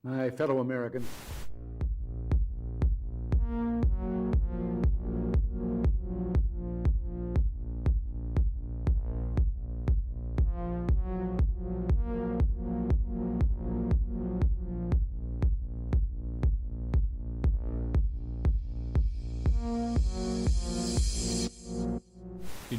My fellow Americans,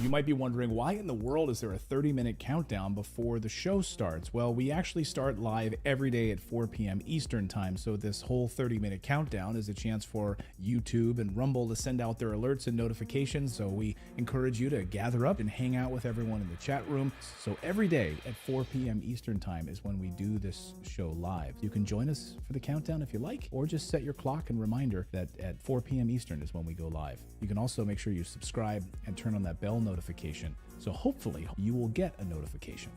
You might be wondering, why in the world is there a 30-minute countdown before the show starts? Well, we actually start live every day at 4 p.m. Eastern Time, so this whole 30-minute countdown is a chance for YouTube and Rumble to send out their alerts and notifications, so we encourage you to gather up and hang out with everyone in the chat room. So every day at 4 p.m. Eastern Time is when we do this show live. You can join us for the countdown if you like, or just set your clock and reminder that at 4 p.m. Eastern is when we go live. You can also make sure you subscribe and turn on that bell notification, so hopefully you will get a notification.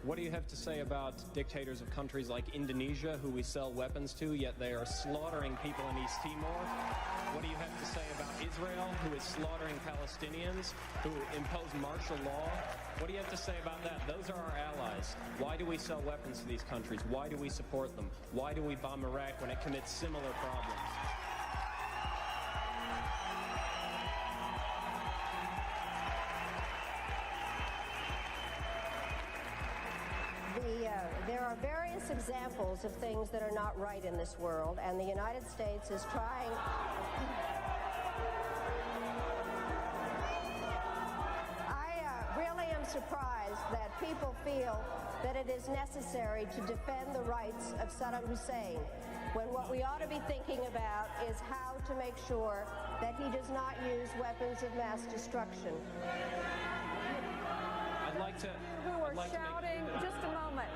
What do you have to say about dictators of countries like Indonesia, who we sell weapons to, yet they are slaughtering people in East Timor? What do you have to say about Israel, who is slaughtering Palestinians, who impose martial law? What do you have to say about that? Those are our allies. Why do we sell weapons to these countries? Why do we support them? Why do we bomb Iraq when it commits similar problems? There are various examples of things that are not right in this world, and the United States is trying. I really am surprised that people feel that it is necessary to defend the rights of Saddam Hussein, when what we ought to be thinking about is how to make sure that he does not use weapons of mass destruction. I'd like to... Who are shouting, just a moment.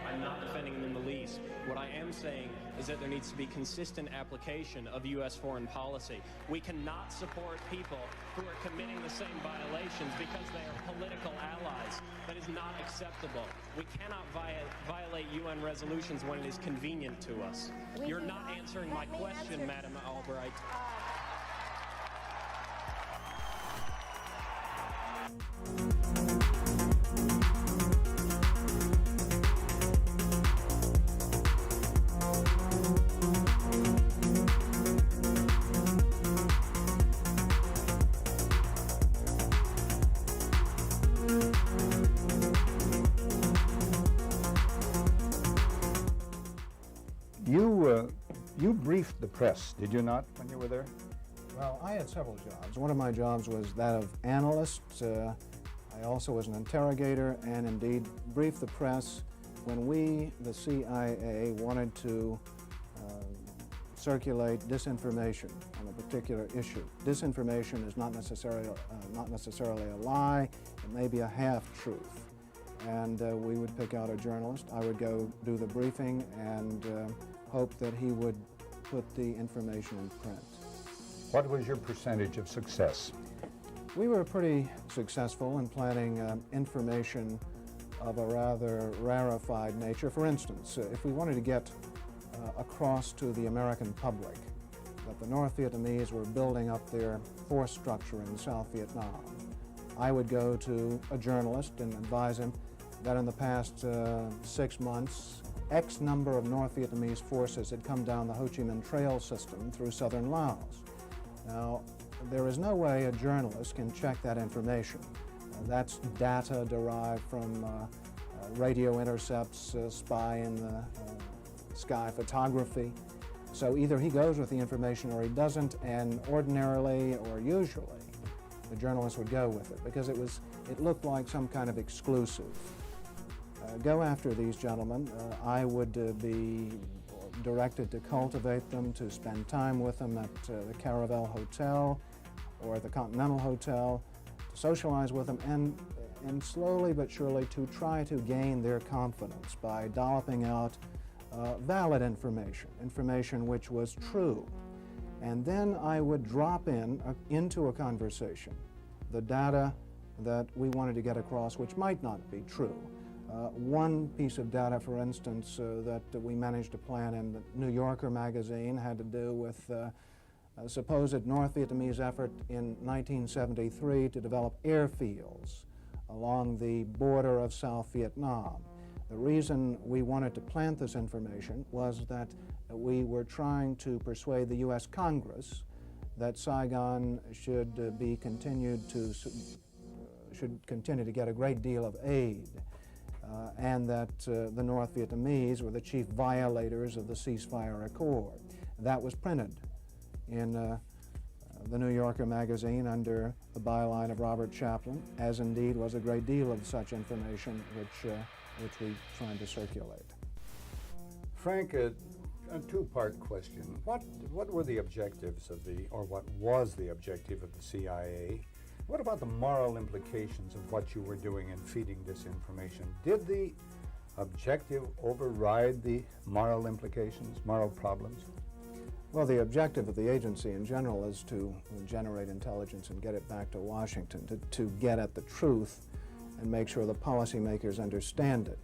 I'm not defending him in the least. What I am saying is that there needs to be consistent application of U.S. foreign policy. We cannot support people who are committing the same violations because they are political allies. That is not acceptable. We cannot violate UN resolutions when it is convenient to us. You're not answering my question, Madam Albright. You briefed the press, did you not, when you were there? Well, I had several jobs. One of my jobs was that of analyst. I also was an interrogator and indeed briefed the press when we, the CIA, wanted to circulate disinformation on a particular issue. Disinformation is not necessarily a lie. It may be a half-truth. And we would pick out a journalist. I would go do the briefing and hope that he would put the information in print. What was your percentage of success? We were pretty successful in planning information of a rather rarefied nature. For instance, if we wanted to get across to the American public that the North Vietnamese were building up their force structure in South Vietnam, I would go to a journalist and advise him that in the past 6 months, X number of North Vietnamese forces had come down the Ho Chi Minh Trail system through southern Laos. Now, there is no way a journalist can check that information. That's data derived from radio intercepts, spy in the sky photography. So either he goes with the information or he doesn't, and ordinarily or usually the journalist would go with it because it looked like some kind of exclusive. Go after these gentlemen. I would be directed to cultivate them, to spend time with them at the Caravel Hotel or the Continental Hotel, to socialize with them, and slowly but surely to try to gain their confidence by dolloping out valid information which was true. And then I would drop into a conversation the data that we wanted to get across which might not be true. One piece of data, for instance, that we managed to plant in the New Yorker magazine had to do with a supposed North Vietnamese effort in 1973 to develop airfields along the border of South Vietnam. The reason we wanted to plant this information was that we were trying to persuade the U.S. Congress that Saigon should continue to get a great deal of aid, and that the North Vietnamese were the chief violators of the ceasefire accord. That was printed in the New Yorker magazine under the byline of Robert Chaplin, as indeed was a great deal of such information which we tried to circulate. Frank, a two-part question. What were the objectives of or what was the objective of the CIA? What about the moral implications of what you were doing in feeding disinformation? Did the objective override the moral implications, moral problems? Well, the objective of the agency in general is to generate intelligence and get it back to Washington, to get at the truth and make sure the policymakers understand it.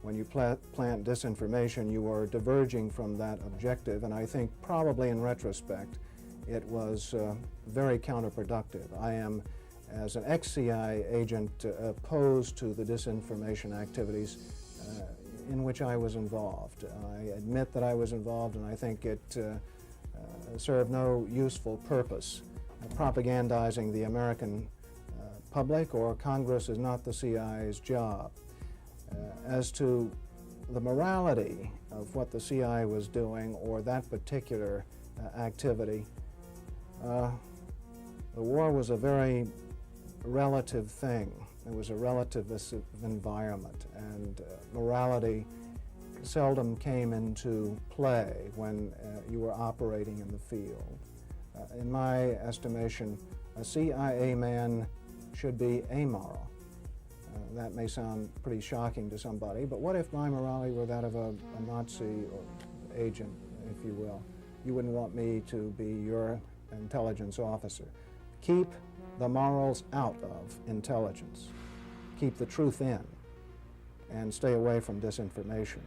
When you plant disinformation, you are diverging from that objective, and I think probably in retrospect, it was very counterproductive. I am, as an ex-CIA agent, opposed to the disinformation activities in which I was involved. I admit that I was involved, and I think it served no useful purpose. Propagandizing the American public or Congress is not the CIA's job. As to the morality of what the CIA was doing or that particular activity, the war was a very relative thing. It was a relativist environment, and morality seldom came into play when you were operating in the field. In my estimation, a CIA man should be amoral. That may sound pretty shocking to somebody, but what if my morality were that of a Nazi agent, if you will? You wouldn't want me to be your intelligence officer. Keep the morals out of intelligence. Keep the truth in, and stay away from disinformation.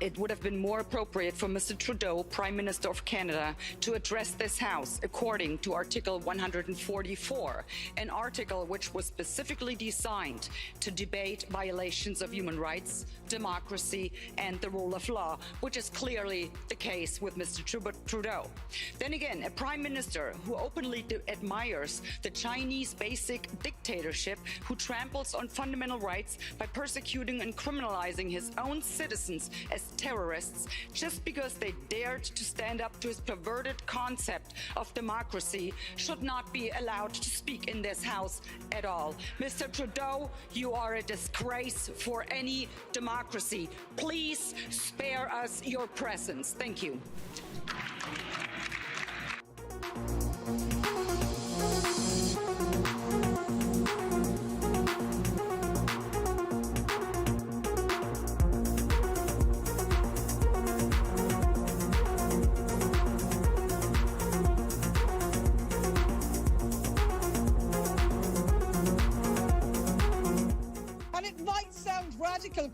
It would have been more appropriate for Mr. Trudeau, Prime Minister of Canada, to address this House according to Article 144, an article which was specifically designed to debate violations of human rights, democracy, and the rule of law, which is clearly the case with Mr. Trudeau. Then again, a Prime Minister who openly admires the Chinese basic dictatorship, who tramples on fundamental rights by persecuting and criminalizing his own citizens as terrorists just because they dared to stand up to his perverted concept of democracy, should not be allowed to speak in this House at all. Mr. Trudeau, you are a disgrace for any democracy. Please spare us your presence. Thank you.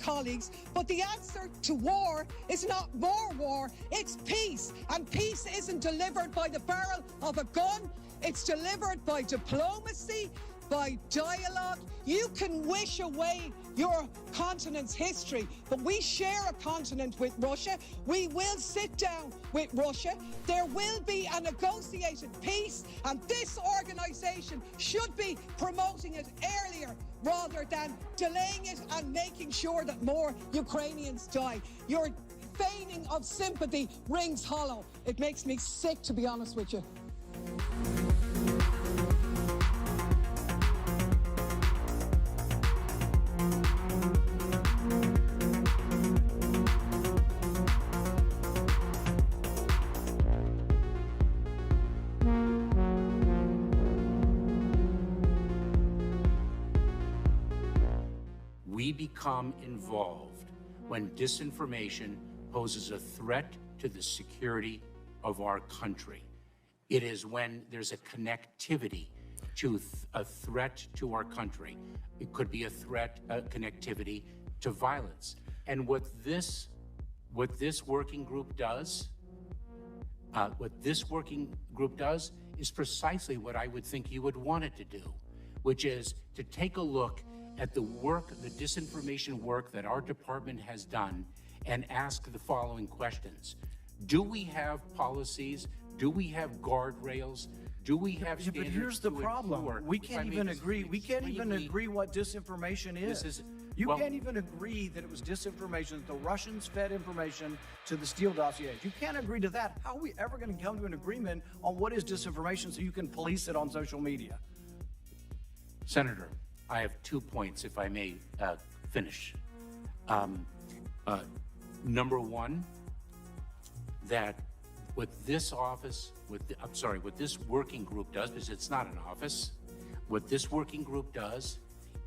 Colleagues, but the answer to war is not more war, it's peace. And peace isn't delivered by the barrel of a gun, it's delivered by diplomacy, by dialogue. You can wish away your continent's history, but we share a continent with Russia. We will sit down with Russia. There will be a negotiated peace, and this organization should be promoting it earlier rather than delaying it and making sure that more Ukrainians die. Your feigning of sympathy rings hollow. It makes me sick, to be honest with you. we become involved when disinformation poses a threat to the security of our country. It is when there's a connectivity to a threat to our country. It could be a threat, a connectivity to violence. And what this working group does, is precisely what I would think you would want it to do, which is to take a look at the work, the disinformation work that our department has done and ask the following questions. Do we have policies? Do we have guardrails? Do we have standards? But here's the problem. We can't even agree. We can't even agree what disinformation is. You can't even agree that it was disinformation, that the Russians fed information to the Steele dossier. You can't agree to that. How are we ever going to come to an agreement on what is disinformation so you can police it on social media? Senator, I have 2 points, if I may finish. Number one, that what this office, what this working group does, because it's not an office, what this working group does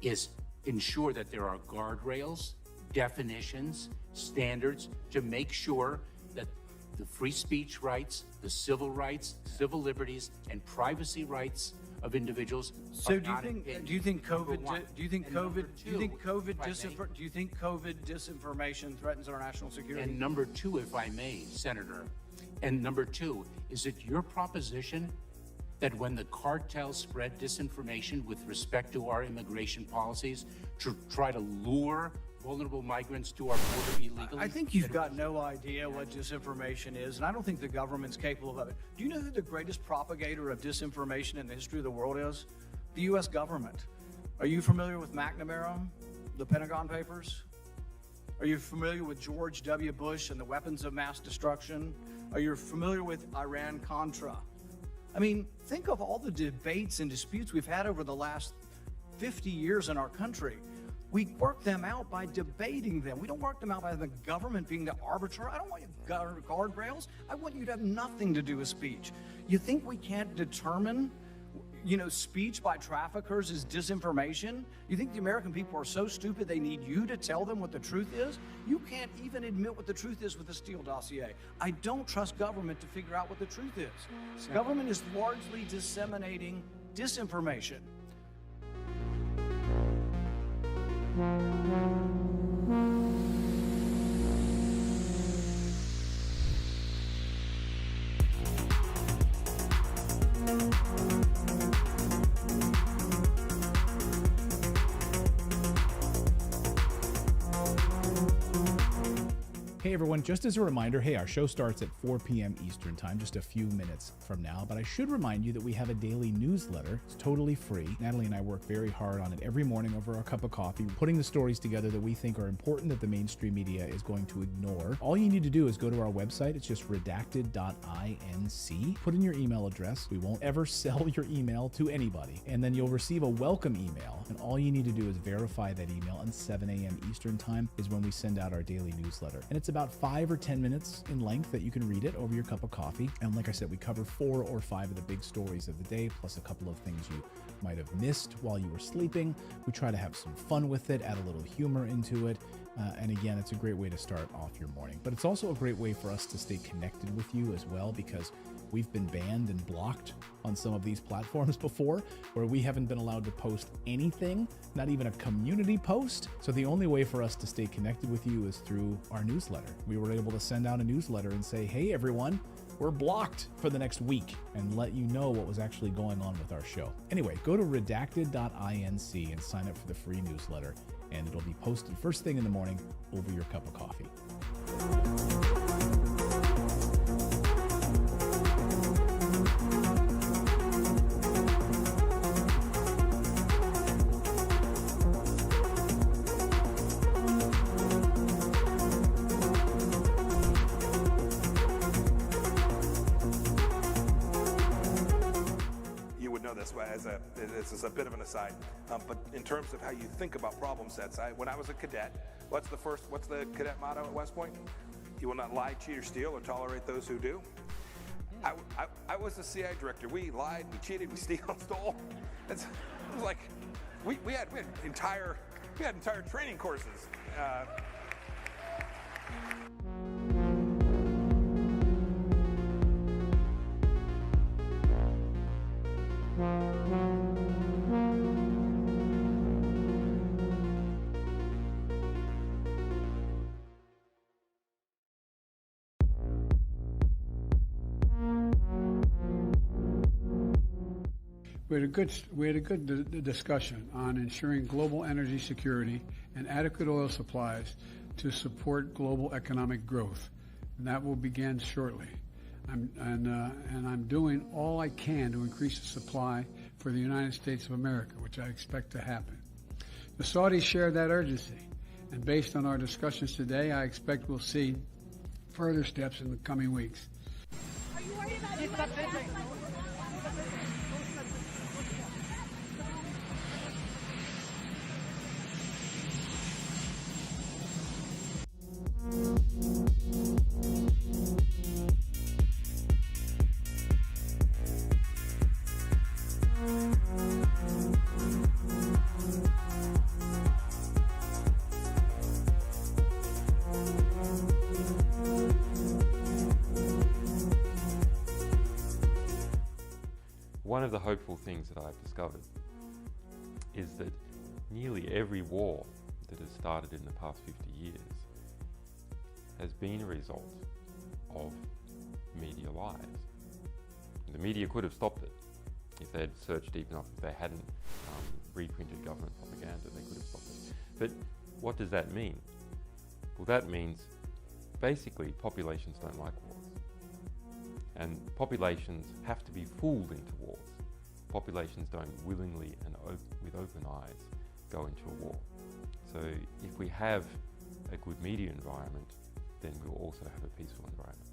is ensure that there are guardrails, definitions, standards to make sure that the free speech rights, the civil rights, civil liberties, and privacy rights of individuals. So do you think COVID disinformation threatens our national security? And number two, if I may, Senator, and number two, is it your proposition that when the cartels spread disinformation with respect to our immigration policies to try to lure vulnerable migrants to our border illegally? I think you've got no idea what disinformation is, and I don't think the government's capable of it. Do you know who the greatest propagator of disinformation in the history of the world is? The U.S. government. Are you familiar with McNamara, the Pentagon Papers? Are you familiar with George W. Bush and the weapons of mass destruction? Are you familiar with Iran-Contra? I mean, think of all the debates and disputes we've had over the last 50 years in our country. We work them out by debating them. We don't work them out by the government being the arbiter. I don't want you guardrails. I want you to have nothing to do with speech. You think we can't determine, speech by traffickers is disinformation? You think the American people are so stupid they need you to tell them what the truth is? You can't even admit what the truth is with the Steele dossier. I don't trust government to figure out what the truth is. Government is largely disseminating disinformation. Hey everyone, just as a reminder, our show starts at 4 p.m. Eastern Time, just a few minutes from now, but I should remind you that we have a daily newsletter. It's totally free. Natalie and I work very hard on it every morning over a cup of coffee, putting the stories together that we think are important that the mainstream media is going to ignore. All you need to do is go to our website. It's just redacted.inc. Put in your email address. We won't ever sell your email to anybody. And then you'll receive a welcome email. And all you need to do is verify that email, and 7 a.m. Eastern Time is when we send out our daily newsletter. And it's about 5 or 10 minutes in length that you can read it over your cup of coffee. And like I said, we cover 4 or 5 of the big stories of the day, plus a couple of things you might have missed while you were sleeping. We try to have some fun with it, add a little humor into it. And again, it's a great way to start off your morning. But it's also a great way for us to stay connected with you as well, because we've been banned and blocked on some of these platforms before, where we haven't been allowed to post anything, not even a community post. So the only way for us to stay connected with you is through our newsletter. We were able to send out a newsletter and say, hey everyone, we're blocked for the next week, and let you know what was actually going on with our show. Anyway, go to redacted.inc and sign up for the free newsletter, and it'll be posted first thing in the morning over your cup of coffee. This is a bit of an aside, but in terms of how you think about problem sets, when I was a cadet, what's the cadet motto at West Point? You will not lie, cheat, or steal, or tolerate those who do. I was the CIA director. We lied, we cheated, we stole. It was like we had entire We had entire training courses. We had a good discussion on ensuring global energy security and adequate oil supplies to support global economic growth, and that will begin shortly. I'm doing all I can to increase the supply for the United States of America, which I expect to happen. The Saudis share that urgency, and based on our discussions today, I expect we'll see further steps in the coming weeks. Are you worried about One of the hopeful things that I've discovered is that nearly every war that has started in the past 50 years has been a result of media lies. The media could have stopped it if they had searched deep enough. If they hadn't reprinted government propaganda, they could have stopped it. But what does that mean? Well, that means basically populations don't like wars. And populations have to be fooled into wars. Populations don't willingly and with open eyes go into a war. So if we have a good media environment, then we'll also have a peaceful environment.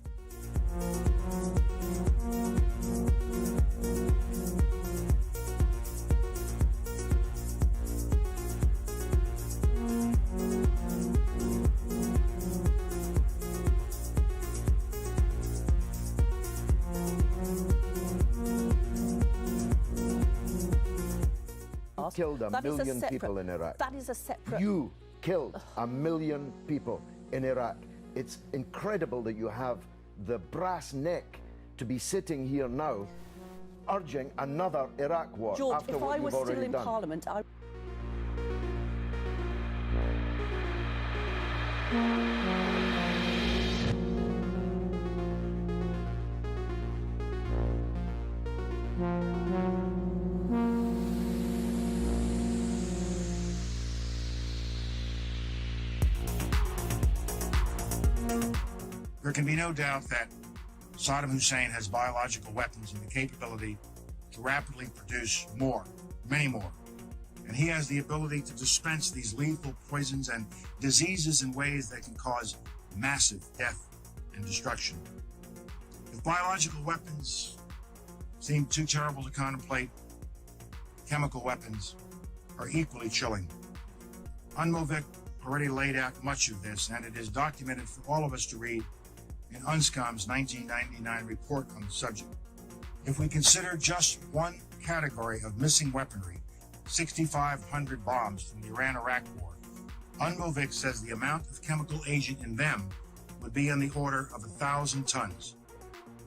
Killed a million people in Iraq. That is a separate... You killed a million people in Iraq. It's incredible that you have the brass neck to be sitting here now urging another Iraq war. George, after if what I you've was still already in done. Parliament, I... There can be no doubt that Saddam Hussein has biological weapons and the capability to rapidly produce more, many more. And he has the ability to dispense these lethal poisons and diseases in ways that can cause massive death and destruction. If biological weapons seem too terrible to contemplate, chemical weapons are equally chilling. UNMOVIC already laid out much of this, and it is documented for all of us to read in UNSCOM's 1999 report on the subject. If we consider just one category of missing weaponry, 6,500 bombs from the Iran-Iraq war, UNMOVIC says the amount of chemical agent in them would be in the order of 1,000 tons.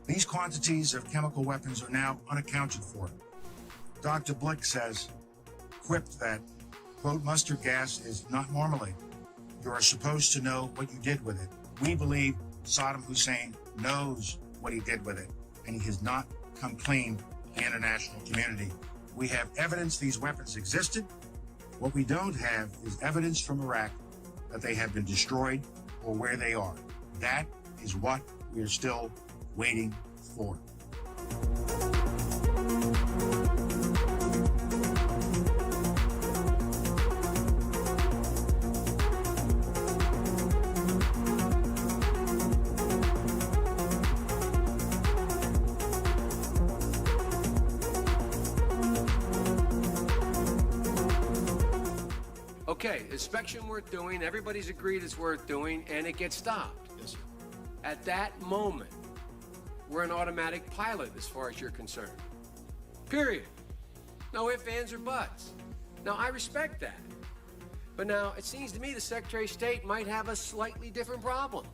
These quantities of chemical weapons are now unaccounted for. Dr. Blick says, quipped that, quote, mustard gas is not marmalade. You are supposed to know what you did with it. We believe Saddam Hussein knows what he did with it, and he has not come clean to the international community. We have evidence these weapons existed. What we don't have is evidence from Iraq that they have been destroyed or where they are. That is what we are still waiting for. Okay, inspection worth doing, everybody's agreed it's worth doing, and it gets stopped. Yes, sir. At that moment, we're an automatic pilot as far as you're concerned. Period. No ifs, ands, or buts. Now, I respect that. But now, it seems to me the Secretary of State might have a slightly different problem.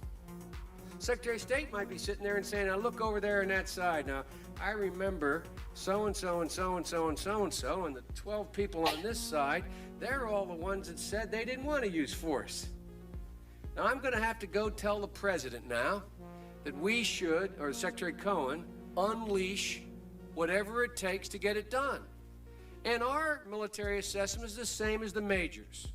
Secretary of State might be sitting there and saying, now look over there on that side. Now, I remember so-and-so and so-and-so and so-and-so, and the 12 people on this side, they're all the ones that said they didn't want to use force. Now, I'm going to have to go tell the president now that we should, or Secretary Cohen, unleash whatever it takes to get it done. And our military assessment is the same as the major's.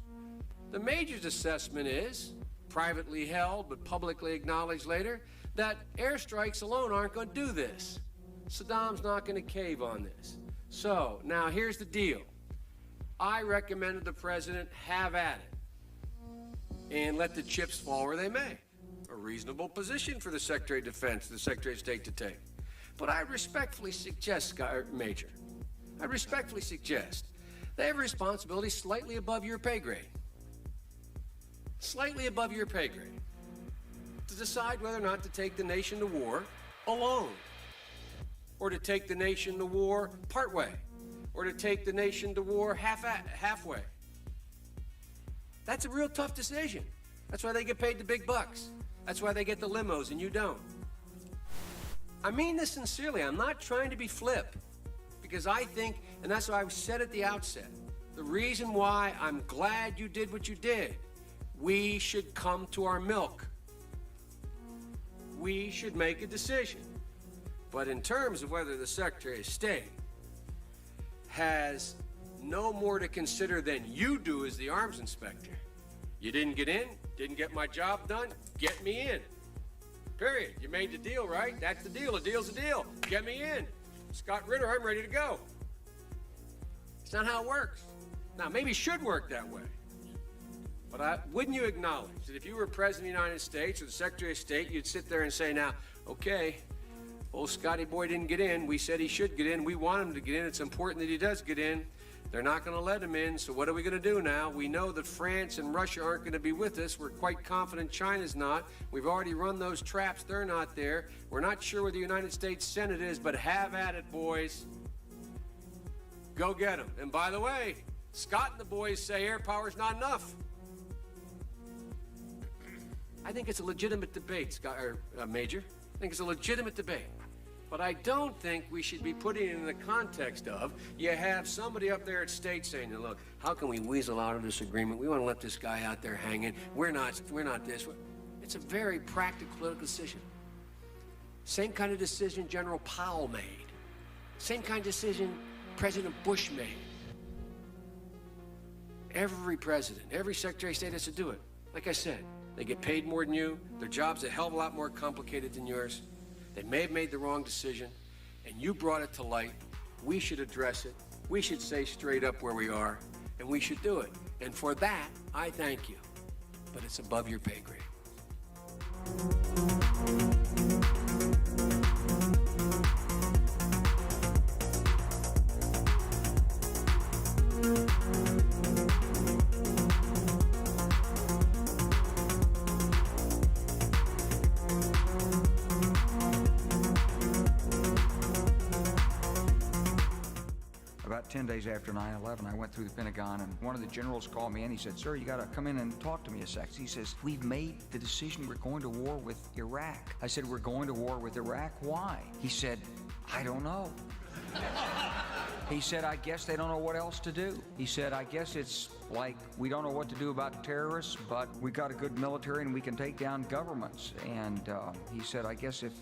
The major's assessment is, privately held but publicly acknowledged later, that airstrikes alone aren't going to do this. Saddam's not going to cave on this. So, now here's the deal. I recommended the president have at it and let the chips fall where they may. A reasonable position for the Secretary of Defense, the Secretary of State to take. But I respectfully suggest, Major, I respectfully suggest they have a responsibility slightly above your pay grade. Slightly above your pay grade. To decide whether or not to take the nation to war alone. Or to take the nation to war partway. Or to take the nation to war halfway. That's a real tough decision. That's why they get paid the big bucks. That's why they get the limos and you don't. I mean this sincerely. I'm not trying to be flip. Because I think, and that's why I said at the outset, the reason why I'm glad you did what you did, we should come to our milk. We should make a decision. But in terms of whether the Secretary of State has no more to consider than you do as the arms inspector, you didn't get in, didn't get my job done, get me in. Period. You made the deal, right? That's the deal. A deal's a deal. Get me in. Scott Ritter, I'm ready to go. It's not how it works. Now, maybe it should work that way. But wouldn't you acknowledge that if you were President of the United States or the Secretary of State, you'd sit there and say, now, okay, old Scotty boy didn't get in. We said he should get in. We want him to get in. It's important that he does get in. They're not going to let him in, so what are we going to do now? We know that France and Russia aren't going to be with us. We're quite confident China's not. We've already run those traps. They're not there. We're not sure where the United States Senate is, but have at it, boys. Go get them. And by the way, Scott and the boys say air power's not enough. I think it's a legitimate debate, Major. I think it's a legitimate debate. But I don't think we should be putting it in the context of you have somebody up there at state saying, look, how can we weasel out of this agreement? We want to let this guy out there hanging. We're not this. It's a very practical political decision. Same kind of decision General Powell made. Same kind of decision President Bush made. Every president, every Secretary of State has to do it. Like I said, they get paid more than you. Their job's a hell of a lot more complicated than yours. They may have made the wrong decision, and you brought it to light. We should address it. We should say straight up where we are, and we should do it. And for that, I thank you. But it's above your pay grade. About 10 days after 9/11, I went through the Pentagon, and one of the generals called me and he said, sir, you got to come in and talk to me a sec. He says, we've made the decision we're going to war with Iraq. I said, we're going to war with Iraq? Why? He said, I don't know. He said, I guess they don't know what else to do. He said, I guess it's like we don't know what to do about terrorists, but we got a good military and we can take down governments. And he said, I guess if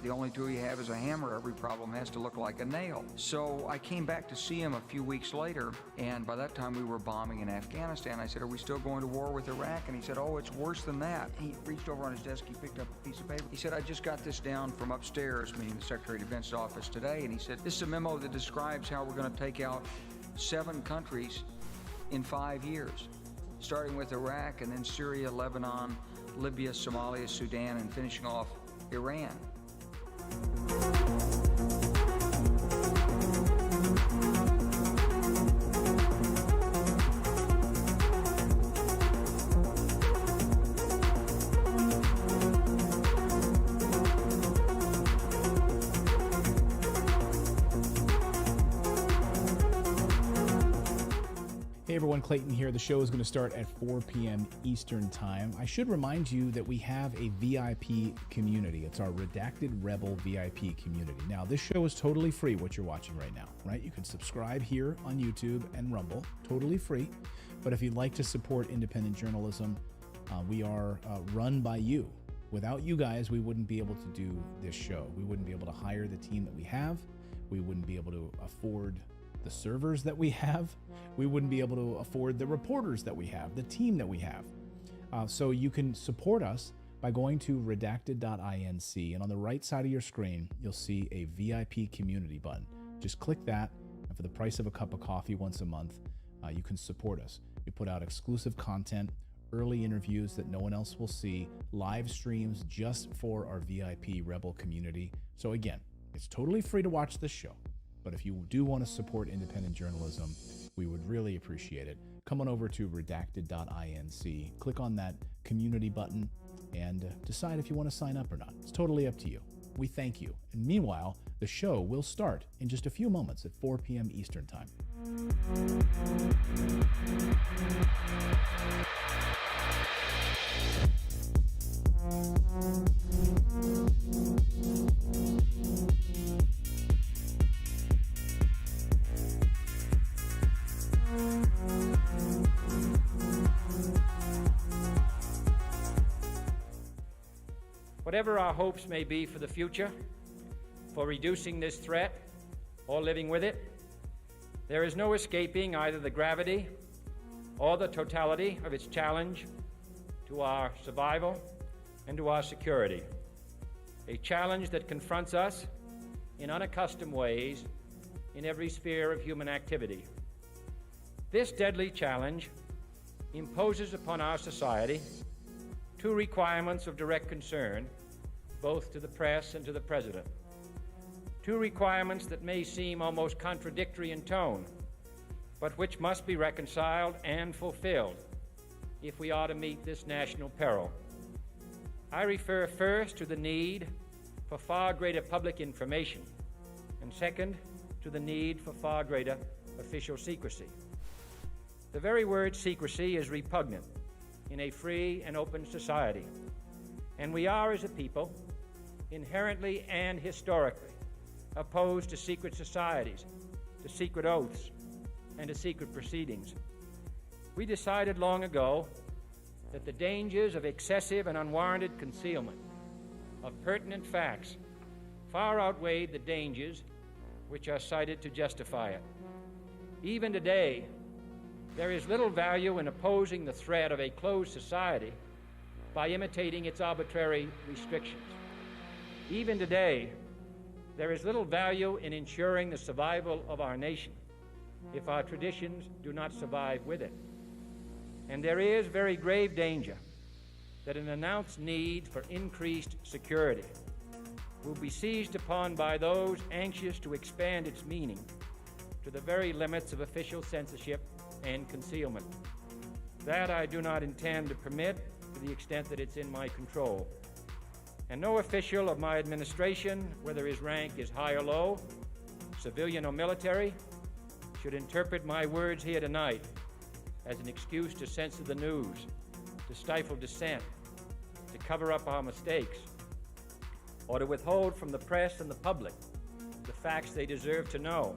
the only tool you have is a hammer, every problem has to look like a nail. So I came back to see him a few weeks later, and by that time we were bombing in Afghanistan. I said, are we still going to war with Iraq? And he said, oh, it's worse than that. He reached over on his desk, he picked up a piece of paper. He said, I just got this down from upstairs, meaning the Secretary of Defense's office today, and he said, this is a memo that describes how we're going to take out 7 countries in 5 years, starting with Iraq and then Syria, Lebanon, Libya, Somalia, Sudan, and finishing off Iran. Hey everyone, Clayton here. The show is going to start at 4 p.m. Eastern Time. I should remind you that we have a VIP community. It's our Redacted Rebel VIP community. Now, this show is totally free, what you're watching right now, right? You can subscribe here on YouTube and Rumble, totally free. But if you'd like to support independent journalism, we are run by you. Without you guys, we wouldn't be able to do this show. We wouldn't be able to hire the team that we have. We wouldn't be able to afford the servers that we have. We wouldn't be able to afford the reporters that we have, the team that we have. So you can support us by going to redacted.inc, and on the right side of your screen, you'll see a VIP community button. Just click that, and for the price of a cup of coffee once a month, you can support us. We put out exclusive content, early interviews that no one else will see, live streams just for our VIP Rebel community. So again, it's totally free to watch this show. But if you do want to support independent journalism, we would really appreciate it. Come on over to redacted.inc, click on that community button, and decide if you want to sign up or not. It's totally up to you. We thank you. And meanwhile, the show will start in just a few moments at 4 p.m. Eastern Time. Whatever our hopes may be for the future, for reducing this threat or living with it, there is no escaping either the gravity or the totality of its challenge to our survival and to our security. A challenge that confronts us in unaccustomed ways in every sphere of human activity. This deadly challenge imposes upon our society two requirements of direct concern, both to the press and to the President. Two requirements that may seem almost contradictory in tone, but which must be reconciled and fulfilled if we are to meet this national peril. I refer first to the need for far greater public information, and second, to the need for far greater official secrecy. The very word secrecy is repugnant in a free and open society, and we are, as a people, inherently and historically opposed to secret societies, to secret oaths, and to secret proceedings. We decided long ago that the dangers of excessive and unwarranted concealment of pertinent facts far outweighed the dangers which are cited to justify it. Even today, there is little value in opposing the threat of a closed society by imitating its arbitrary restrictions. Even today, there is little value in ensuring the survival of our nation if our traditions do not survive with it. And there is very grave danger that an announced need for increased security will be seized upon by those anxious to expand its meaning to the very limits of official censorship and concealment. That I do not intend to permit to the extent that it's in my control. And no official of my administration, whether his rank is high or low, civilian or military, should interpret my words here tonight as an excuse to censor the news, to stifle dissent, to cover up our mistakes, or to withhold from the press and the public the facts they deserve to know.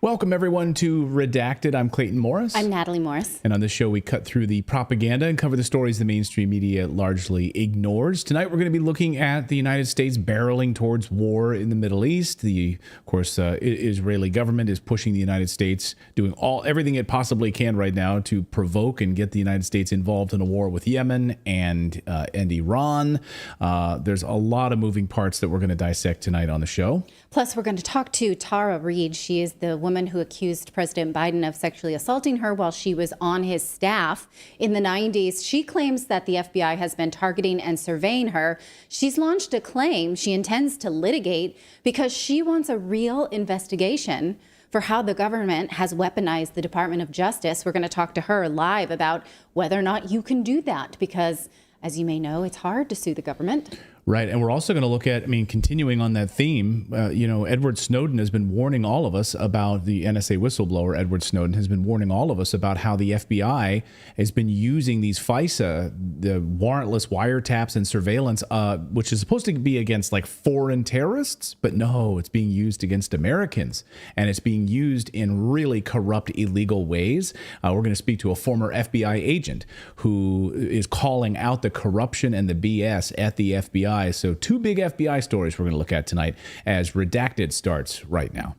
Welcome, everyone, to Redacted. I'm Clayton Morris. I'm Natali Morris. And on this show, we cut through the propaganda and cover the stories the mainstream media largely ignores. Tonight, we're going to be looking at the United States barreling towards war in the Middle East. Of course, Israeli government is pushing the United States, doing everything it possibly can right now to provoke and get the United States involved in a war with Yemen and Iran. There's a lot of moving parts that we're going to dissect tonight on the show. Plus, we're going to talk to Tara Reid. She is the woman who accused President Biden of sexually assaulting her while she was on his staff in the 90s. She claims that the FBI has been targeting and surveying her. She's launched a claim she intends to litigate because she wants a real investigation for how the government has weaponized the Department of Justice. We're going to talk to her live about whether or not you can do that because, as you may know, it's hard to sue the government. Right. And we're also going to look at, continuing on that theme, Edward Snowden has been warning all of us about the NSA whistleblower. Edward Snowden has been warning all of us about how the FBI has been using these FISA, the warrantless wiretaps and surveillance, which is supposed to be against like foreign terrorists. But no, it's being used against Americans, and it's being used in really corrupt, illegal ways. We're going to speak to a former FBI agent who is calling out the corruption and the BS at the FBI. So 2 big FBI stories we're going to look at tonight as Redacted starts right now.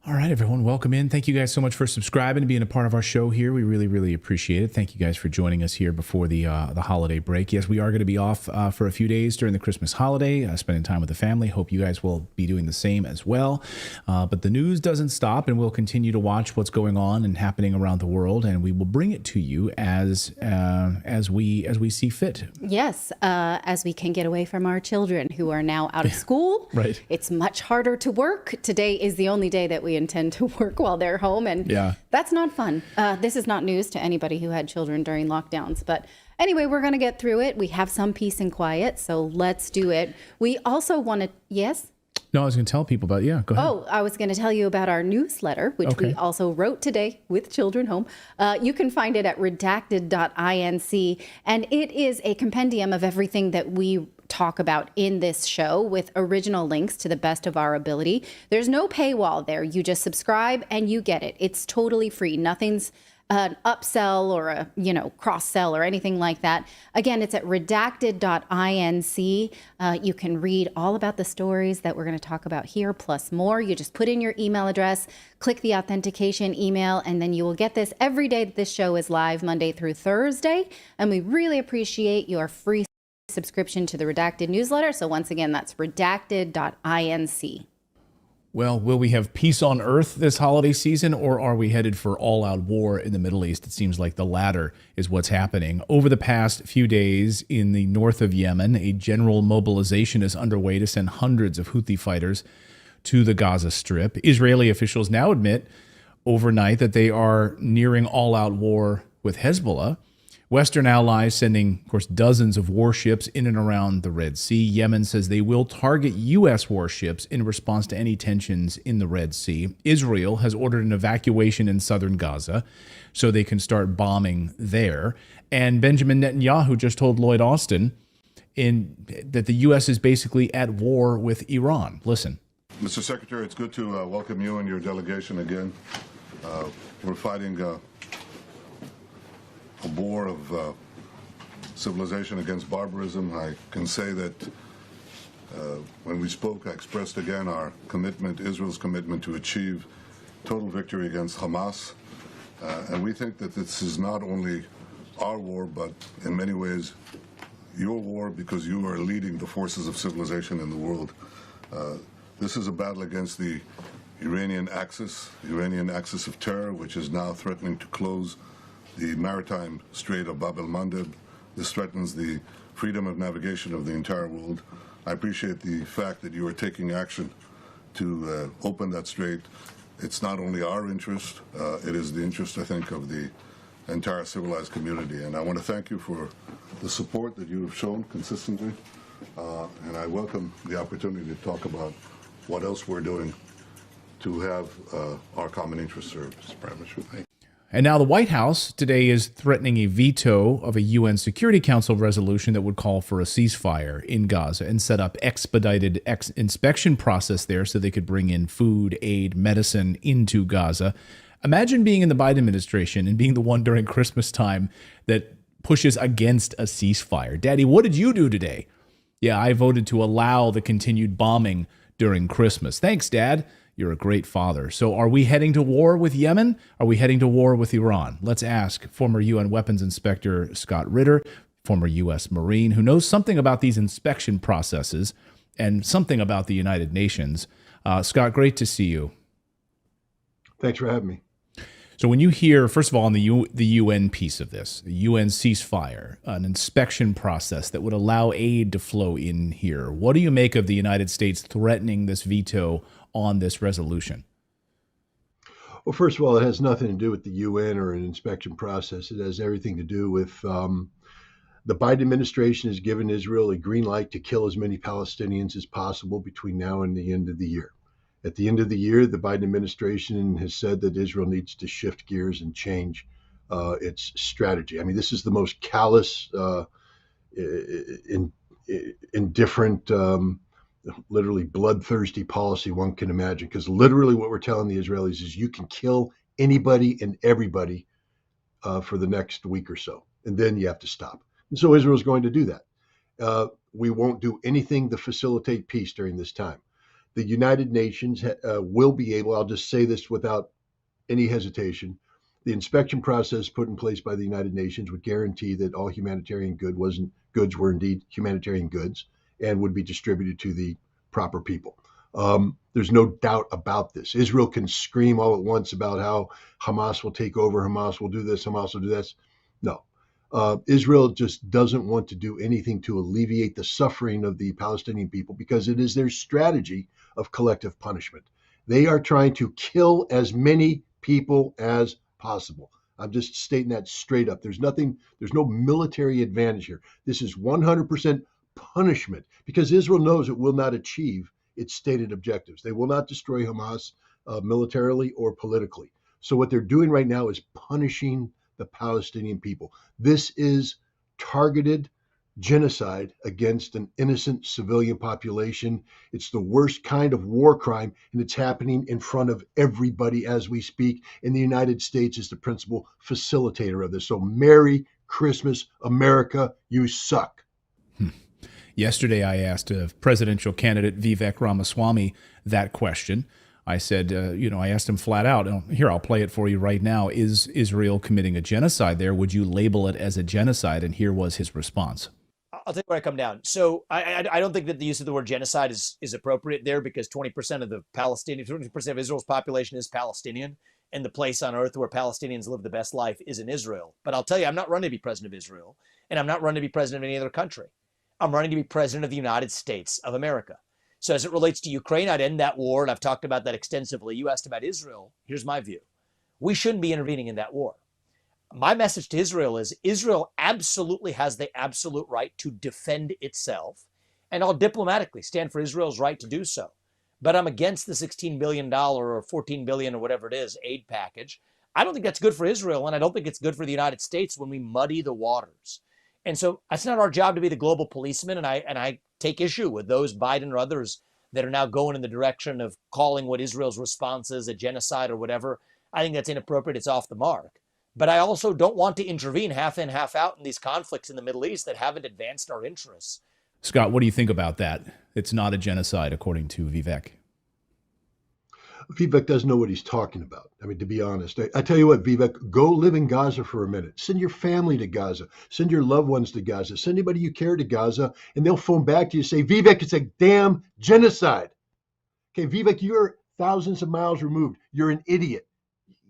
All right, everyone, welcome in. Thank you guys so much for subscribing and being a part of our show here. We really, really appreciate it. Thank you guys for joining us here before the holiday break. Yes, we are going to be off for a few days during the Christmas holiday, spending time with the family. Hope you guys will be doing the same as well. But the news doesn't stop, and we'll continue to watch what's going on and happening around the world, and we will bring it to you as we see fit. Yes, as we can get away from our children who are now out of school. Right. It's much harder to work. Today is the only day that we intend to work while they're home, and that's not fun. This is not news to anybody who had children during lockdowns, but anyway, we're going to get through it. We have some peace and quiet, so let's do it. We also want to, yes? No, I was going to tell people about, go ahead. Oh, I was going to tell you about our newsletter, which we also wrote today with children home. You can find it at redacted.inc, and it is a compendium of everything that we talk about in this show with original links to the best of our ability. There's no paywall there. You just subscribe and you get it. It's totally free. Nothing's an upsell or a cross sell or anything like that. Again, it's at redacted.inc. You can read all about the stories that we're going to talk about here, plus more. You just put in your email address, click the authentication email, and then you will get this every day that this show is live, Monday through Thursday. And we really appreciate your free subscription to the Redacted newsletter. So once again, that's redacted.inc. Well, will we have peace on earth this holiday season, or are we headed for all-out war in the Middle East? It seems like the latter is what's happening. Over the past few days in the north of Yemen, a general mobilization is underway to send hundreds of Houthi fighters to the Gaza Strip. Israeli officials now admit overnight that they are nearing all-out war with Hezbollah. Western allies sending, of course, dozens of warships in and around the Red Sea. Yemen says they will target U.S. warships in response to any tensions in the Red Sea. Israel has ordered an evacuation in southern Gaza so they can start bombing there. And Benjamin Netanyahu just told Lloyd Austin that the U.S. is basically at war with Iran. Listen. Mr. Secretary, it's good to welcome you and your delegation again. We're fighting a war of civilization against barbarism. I can say that when we spoke, I expressed again our commitment, Israel's commitment to achieve total victory against Hamas. And we think that this is not only our war, but in many ways your war, because you are leading the forces of civilization in the world. This is a battle against the Iranian axis of terror, which is now threatening to close the maritime Strait of Bab el-Mandeb. This threatens the freedom of navigation of the entire world. I appreciate the fact that you are taking action to open that strait It's not only our interest, it is the interest, I think, of the entire civilized community. And I want to thank you for the support that you have shown consistently. And I welcome the opportunity to talk about what else we're doing to have our common interests served. Mr. Prime Minister, thank you. And now the White House today is threatening a veto of a UN Security Council resolution that would call for a ceasefire in Gaza and set up expedited inspection process there so they could bring in food, aid, medicine into Gaza. Imagine being in the Biden administration and being the one during Christmas time that pushes against a ceasefire. Daddy, what did you do today? Yeah, I voted to allow the continued bombing during Christmas. Thanks, Dad. You're a great father. So are we heading to war with Yemen? Are we heading to war with Iran? Let's ask former UN Weapons Inspector Scott Ritter, former U.S. Marine, who knows something about these inspection processes and something about the United Nations. Scott, great to see you. Thanks for having me. So when you hear, first of all, on the UN piece of this, the UN ceasefire, an inspection process that would allow aid to flow in here, what do you make of the United States threatening this veto on this resolution? Well, first of all, it has nothing to do with the UN or an inspection process. It has everything to do with the Biden administration has given Israel a green light to kill as many Palestinians as possible between now and the end of the year. At the end of the year, the Biden administration has said that Israel needs to shift gears and change its strategy. I mean, this is the most callous, indifferent, literally bloodthirsty policy one can imagine, because literally what we're telling the Israelis is you can kill anybody and everybody for the next week or so, and then you have to stop. And so Israel's going to do that. We won't do anything to facilitate peace during this time. The United Nations will be able, I'll just say this without any hesitation, the inspection process put in place by the United Nations would guarantee that all humanitarian goods were indeed humanitarian goods and would be distributed to the proper people. There's no doubt about this. Israel can scream all at once about how Hamas will take over, Hamas will do this, Hamas will do this. No. Israel just doesn't want to do anything to alleviate the suffering of the Palestinian people because it is their strategy of collective punishment. They are trying to kill as many people as possible. I'm just stating that straight up. There's no military advantage here. This is 100% punishment because Israel knows it will not achieve its stated objectives. They will not destroy Hamas militarily or politically. So what they're doing right now is punishing the Palestinian people. This is targeted genocide against an innocent civilian population. It's the worst kind of war crime, and it's happening in front of everybody as we speak. And the United States is the principal facilitator of this. So Merry Christmas, America, you suck. Yesterday, I asked presidential candidate Vivek Ramaswamy that question. I said, I asked him flat out, here, I'll play it for you right now. Is Israel committing a genocide there? Would you label it as a genocide? And here was his response. I'll tell you where I come down. So I don't think that the use of the word genocide is appropriate there because 20% of the Palestinian, 20% of Israel's population is Palestinian, and the place on earth where Palestinians live the best life is in Israel. But I'll tell you, I'm not running to be president of Israel, and I'm not running to be president of any other country. I'm running to be president of the United States of America. So as it relates to Ukraine, I'd end that war, and I've talked about that extensively. You asked about Israel. Here's my view. We shouldn't be intervening in that war. My message to Israel is Israel absolutely has the absolute right to defend itself, and I'll diplomatically stand for Israel's right to do so. But I'm against the $16 billion or $14 billion or whatever it is aid package. I don't think that's good for Israel, and I don't think it's good for the United States when we muddy the waters. And so it's not our job to be the global policeman, and I take issue with those Biden or others that are now going in the direction of calling what Israel's response is a genocide or whatever. I think that's inappropriate. It's off the mark. But I also don't want to intervene half in, half out in these conflicts in the Middle East that haven't advanced our interests. Scott, what do you think about that? It's not a genocide, according to Vivek. Vivek doesn't know what he's talking about. I mean, to be honest, I tell you what, Vivek, go live in Gaza for a minute. Send your family to Gaza. Send your loved ones to Gaza. Send anybody you care to Gaza, and they'll phone back to you and say, Vivek, it's a damn genocide. Okay, Vivek, you're thousands of miles removed. You're an idiot.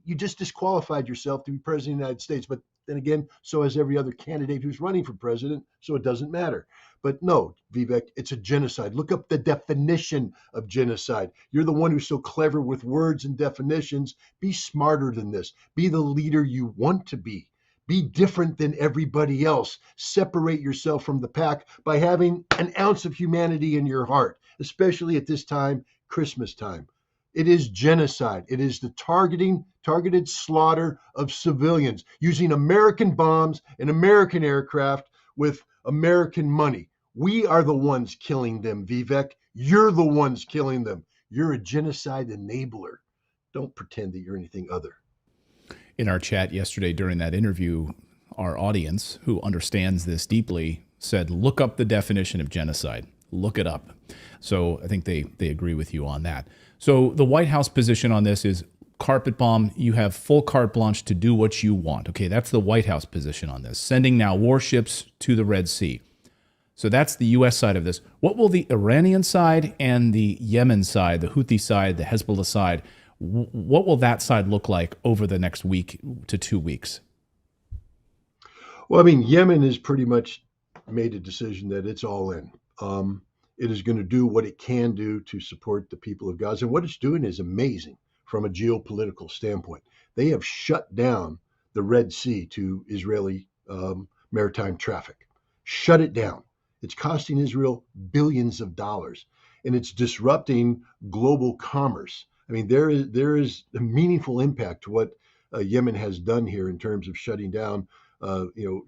you just disqualified yourself to be president of the United States. But then again, so has every other candidate who's running for president, so it doesn't matter. But no, Vivek, it's a genocide. Look up the definition of genocide. You're the one who's so clever with words and definitions. Be smarter than this. Be the leader you want to be. Be different than everybody else. Separate yourself from the pack by having an ounce of humanity in your heart, especially at this time, Christmas time. It is genocide. It is the targeted slaughter of civilians using American bombs and American aircraft with American money. We are the ones killing them, Vivek. You're the ones killing them. You're a genocide enabler. Don't pretend that you're anything other. In our chat yesterday during that interview, our audience, who understands this deeply, said, look up the definition of genocide. Look it up. So I think they agree with you on that. So the White House position on this is carpet bomb. You have full carte blanche to do what you want. Okay, that's the White House position on this. Sending now warships to the Red Sea. So that's the U.S. side of this. What will the Iranian side and the Yemen side, the Houthi side, the Hezbollah side, what will that side look like over the next week to 2 weeks? Well, I mean, Yemen has pretty much made a decision that it's all in. It is going to do what it can do to support the people of Gaza. And what it's doing is amazing from a geopolitical standpoint. They have shut down the Red Sea to Israeli maritime traffic. Shut it down. It's costing Israel billions of dollars, and it's disrupting global commerce. I mean, there is a meaningful impact to what Yemen has done here in terms of shutting down,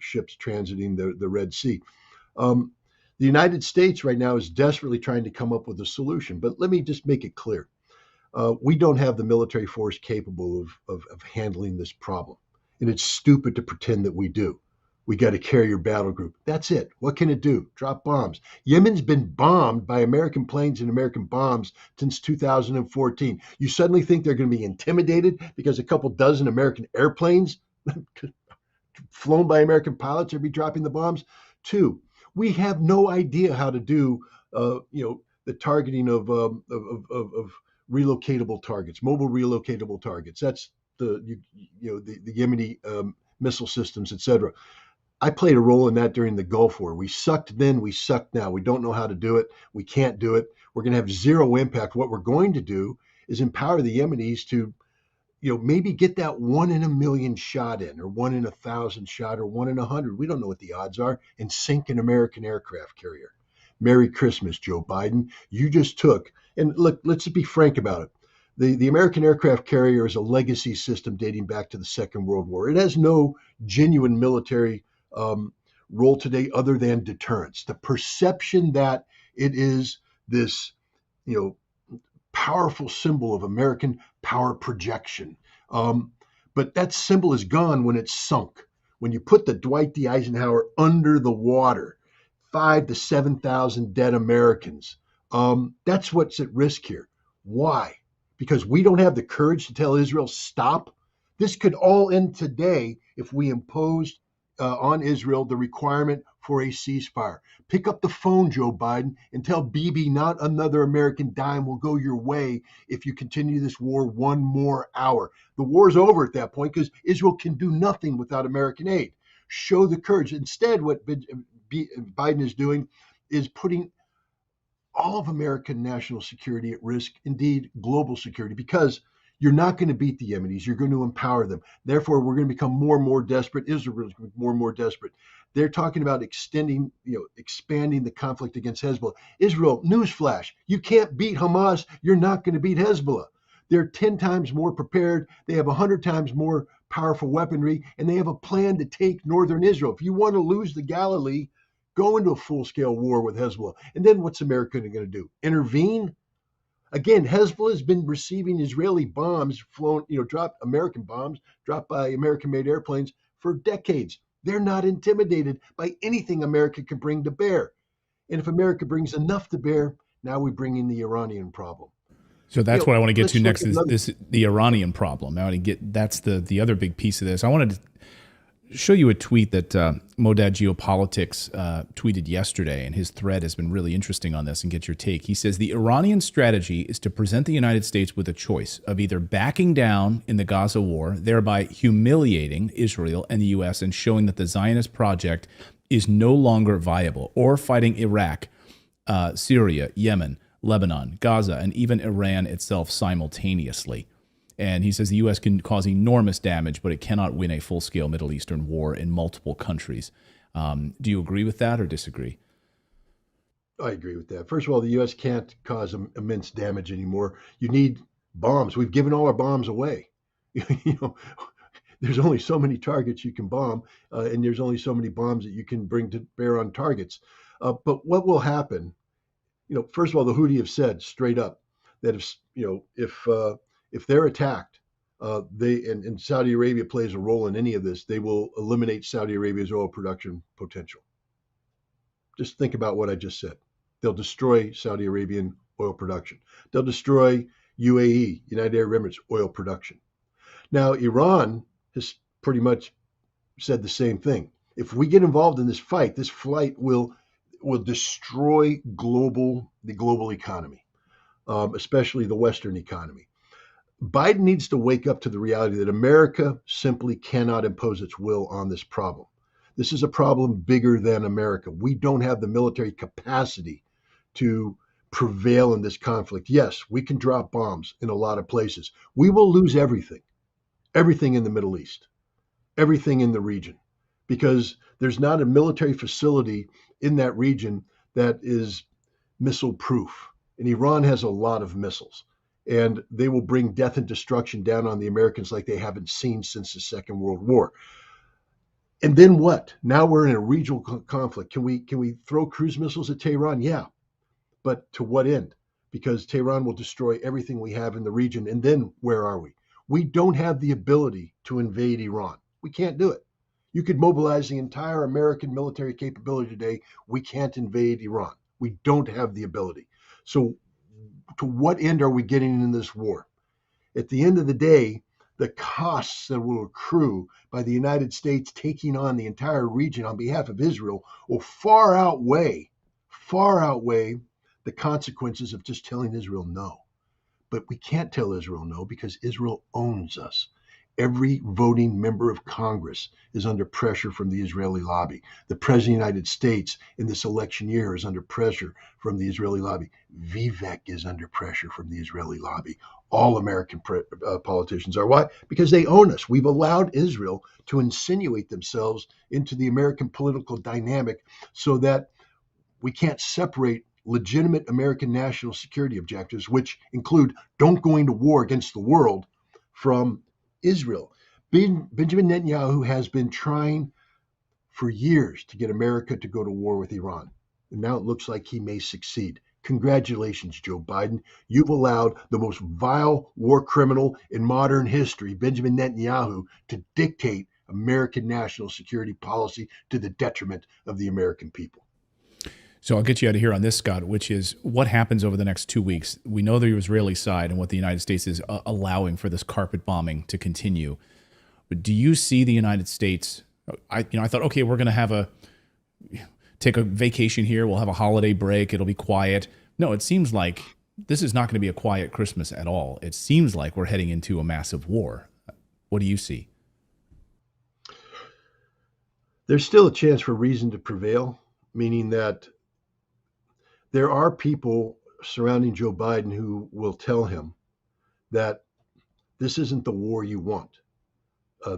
ships transiting the Red Sea. The United States right now is desperately trying to come up with a solution. But let me just make it clear. We don't have the military force capable of handling this problem. And it's stupid to pretend that we do. We got a carrier battle group. That's it. What can it do? Drop bombs. Yemen's been bombed by American planes and American bombs since 2014. You suddenly think they're going to be intimidated because a couple dozen American airplanes flown by American pilots are be dropping the bombs? 2, we have no idea how to do, the targeting of relocatable targets, mobile relocatable targets. That's the Yemeni missile systems, etc. I played a role in that during the Gulf War. We sucked then, we suck now. We don't know how to do it. We can't do it. We're going to have zero impact. What we're going to do is empower the Yemenis to, maybe get that 1 in a million shot in, or 1 in 1,000 shot, or 1 in 100. We don't know what the odds are, and sink an American aircraft carrier. Merry Christmas, Joe Biden. You just took, and look, let's be frank about it. The American aircraft carrier is a legacy system dating back to the Second World War. It has no genuine military role today other than deterrence. The perception that it is this, powerful symbol of American power projection. But that symbol is gone when it's sunk. When you put the Dwight D. Eisenhower under the water, 5,000 to 7,000 dead Americans. That's what's at risk here. Why? Because we don't have the courage to tell Israel, stop. This could all end today if we imposed on Israel the requirement for a ceasefire. Pick up the phone, Joe Biden, and tell Bibi not another American dime will go your way if you continue this war 1 more hour. The war's over at that point because Israel can do nothing without American aid. Show the courage. Instead, what Biden is doing is putting all of American national security at risk, indeed global security, because you're not going to beat the Yemenis. You're going to empower them. Therefore, we're going to become more and more desperate. Israel is going to be more and more desperate. They're talking about expanding the conflict against Hezbollah. Israel, newsflash, you can't beat Hamas. You're not going to beat Hezbollah. They're 10 times more prepared. They have 100 times more powerful weaponry, and they have a plan to take northern Israel. If you want to lose the Galilee, go into a full-scale war with Hezbollah. And then what's America going to do? Intervene? Again, Hezbollah has been receiving Israeli bombs American bombs dropped by American-made airplanes for decades. They're not intimidated by anything America can bring to bear. And if America brings enough to bear, now we bring in the Iranian problem. So that's what I want to get to next is the Iranian problem. I want to get that's the other big piece of this. I wanted to show you a tweet that Modad Geopolitics tweeted yesterday, and his thread has been really interesting on this, and get your take. He says, the Iranian strategy is to present the United States with a choice of either backing down in the Gaza war, thereby humiliating Israel and the U.S. and showing that the Zionist project is no longer viable, or fighting Iraq, Syria, Yemen, Lebanon, Gaza, and even Iran itself simultaneously. And he says the U.S. can cause enormous damage, but it cannot win a full-scale Middle Eastern war in multiple countries. Do you agree with that or disagree? I agree with that. First of all, the U.S. can't cause immense damage anymore. You need bombs. We've given all our bombs away. There's only so many targets you can bomb, and there's only so many bombs that you can bring to bear on targets. But what will happen? First of all, the Houthi have said straight up that if they're attacked, and Saudi Arabia plays a role in any of this, they will eliminate Saudi Arabia's oil production potential. Just think about what I just said. They'll destroy Saudi Arabian oil production. They'll destroy UAE, United Arab Emirates, oil production. Now, Iran has pretty much said the same thing. If we get involved in this fight, this flight will destroy the global economy, especially the Western economy. Biden needs to wake up to the reality that America simply cannot impose its will on this problem. This is a problem bigger than America. We don't have the military capacity to prevail in this conflict. Yes, we can drop bombs in a lot of places. We will lose everything in the Middle East, everything in the region, because there's not a military facility in that region that is missile proof. And Iran has a lot of missiles, and they will bring death and destruction down on the Americans like they haven't seen since the Second World War. And then what? Now we're in a regional conflict. Can we throw cruise missiles at Tehran? Yeah. But to what end? Because Tehran will destroy everything we have in the region. And then where are we? We don't have the ability to invade Iran. We can't do it. You could mobilize the entire American military capability today. We can't invade Iran. We don't have the ability. So to what end are we getting in this war? At the end of the day, the costs that will accrue by the United States taking on the entire region on behalf of Israel will far outweigh the consequences of just telling Israel no. But we can't tell Israel no because Israel owns us. Every voting member of Congress is under pressure from the Israeli lobby. The President of the United States in this election year is under pressure from the Israeli lobby. Vivek is under pressure from the Israeli lobby. All American politicians are. Why? Because they own us. We've allowed Israel to insinuate themselves into the American political dynamic so that we can't separate legitimate American national security objectives, which include don't going to war against the world, from Israel. Benjamin Netanyahu has been trying for years to get America to go to war with Iran. And now it looks like he may succeed. Congratulations, Joe Biden. You've allowed the most vile war criminal in modern history, Benjamin Netanyahu, to dictate American national security policy to the detriment of the American people. So I'll get you out of here on this, Scott, which is what happens over the next 2 weeks. We know the Israeli side and what the United States is allowing for this carpet bombing to continue. But do you see the United States? I thought, okay, we're going to take a vacation here. We'll have a holiday break. It'll be quiet. No, it seems like this is not going to be a quiet Christmas at all. It seems like we're heading into a massive war. What do you see? There's still a chance for reason to prevail, meaning that there are people surrounding Joe Biden who will tell him that this isn't the war you want.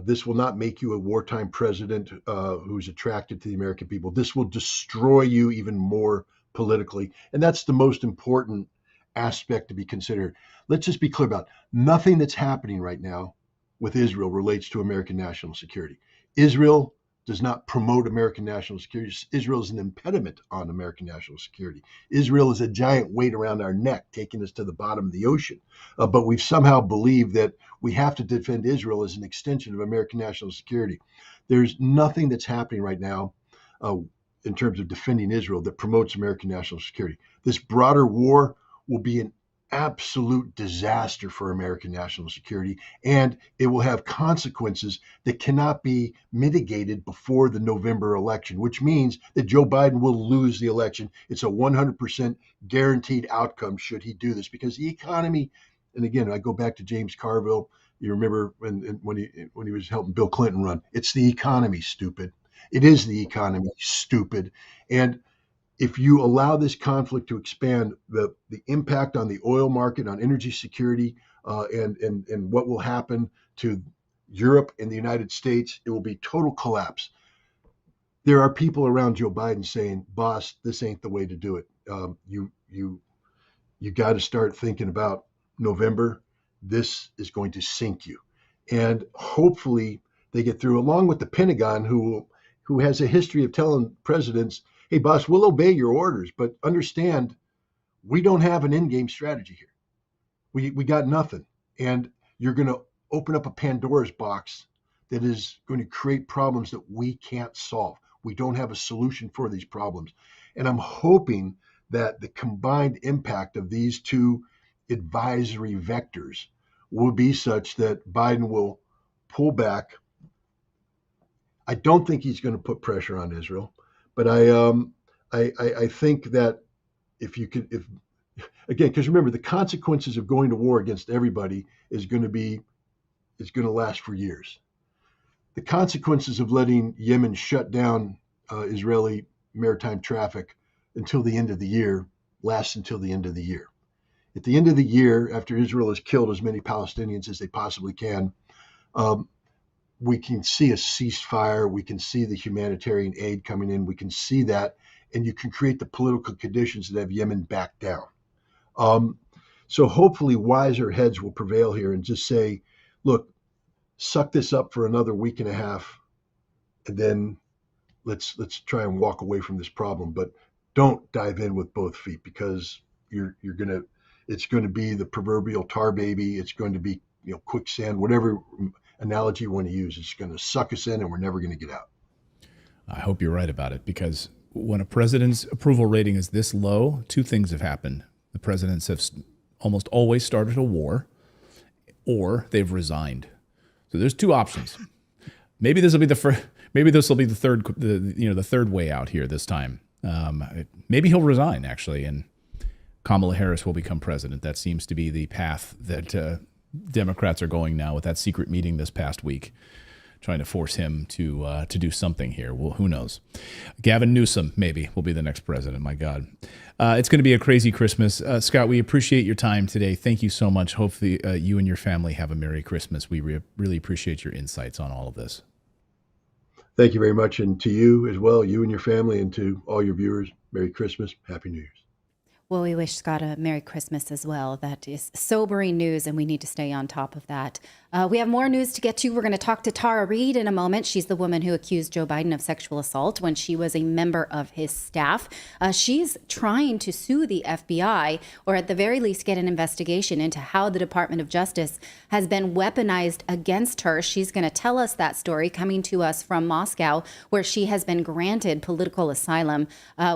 This will not make you a wartime president who's attracted to the American people. This will destroy you even more politically. And that's the most important aspect to be considered. Let's just be clear about it. Nothing that's happening right now with Israel relates to American national security. Israel does not promote American national security. Israel is an impediment on American national security. Israel is a giant weight around our neck, taking us to the bottom of the ocean. But we've somehow believed that we have to defend Israel as an extension of American national security. There's nothing that's happening right now in terms of defending Israel that promotes American national security. This broader war will be an absolute disaster for American national security, and it will have consequences that cannot be mitigated before the November election, which means that Joe Biden will lose the election. It's a 100% guaranteed outcome should he do this, because the economy, and again, I go back to James Carville. You remember when he was helping Bill Clinton run. It's the economy, stupid. It is the economy, stupid. And if you allow this conflict to expand, the impact on the oil market, on energy security, and what will happen to Europe and the United States, it will be total collapse. There are people around Joe Biden saying, "Boss, this ain't the way to do it. You got to start thinking about November. This is going to sink you." And hopefully they get through, along with the Pentagon, who has a history of telling presidents, "Hey, boss, we'll obey your orders, but understand we don't have an in-game strategy here. We got nothing. And you're going to open up a Pandora's box that is going to create problems that we can't solve. We don't have a solution for these problems." And I'm hoping that the combined impact of these two advisory vectors will be such that Biden will pull back. I don't think he's going to put pressure on Israel. But I think that if again, because remember, the consequences of going to war against everybody is going to last for years. The consequences of letting Yemen shut down Israeli maritime traffic until the end of the year lasts until the end of the year. At the end of the year, after Israel has killed as many Palestinians as they possibly can, we can see a ceasefire. We can see the humanitarian aid coming in. We can see that, and you can create the political conditions that have Yemen back down. So hopefully wiser heads will prevail here and just say, look, suck this up for another week and a half, and then let's try and walk away from this problem. But don't dive in with both feet, because it's going to be the proverbial tar baby. It's going to be, quicksand, whatever analogy you want to use. It's going to suck us in and we're never going to get out. I hope you're right about it, because when a president's approval rating is this low, two things have happened. The presidents have almost always started a war, or they've resigned. So there's two options. Maybe this will be the first. Maybe this will be the third way out here this time. Maybe he'll resign, actually, and Kamala Harris will become president. That seems to be the path that Democrats are going now with that secret meeting this past week, trying to force him to do something here. Well, who knows? Gavin Newsom maybe will be the next president. My God. It's going to be a crazy Christmas. Scott, we appreciate your time today. Thank you so much. Hopefully you and your family have a Merry Christmas. We really appreciate your insights on all of this. Thank you very much. And to you as well, you and your family, and to all your viewers, Merry Christmas. Happy New Year's. Well, we wish Scott a Merry Christmas as well. That is sobering news, and we need to stay on top of that. We have more news to get to. We're going to talk to Tara Reade in a moment. She's the woman who accused Joe Biden of sexual assault when she was a member of his staff. She's trying to sue the FBI, or at the very least get an investigation into how the Department of Justice has been weaponized against her. She's going to tell us that story, coming to us from Moscow, where she has been granted political asylum.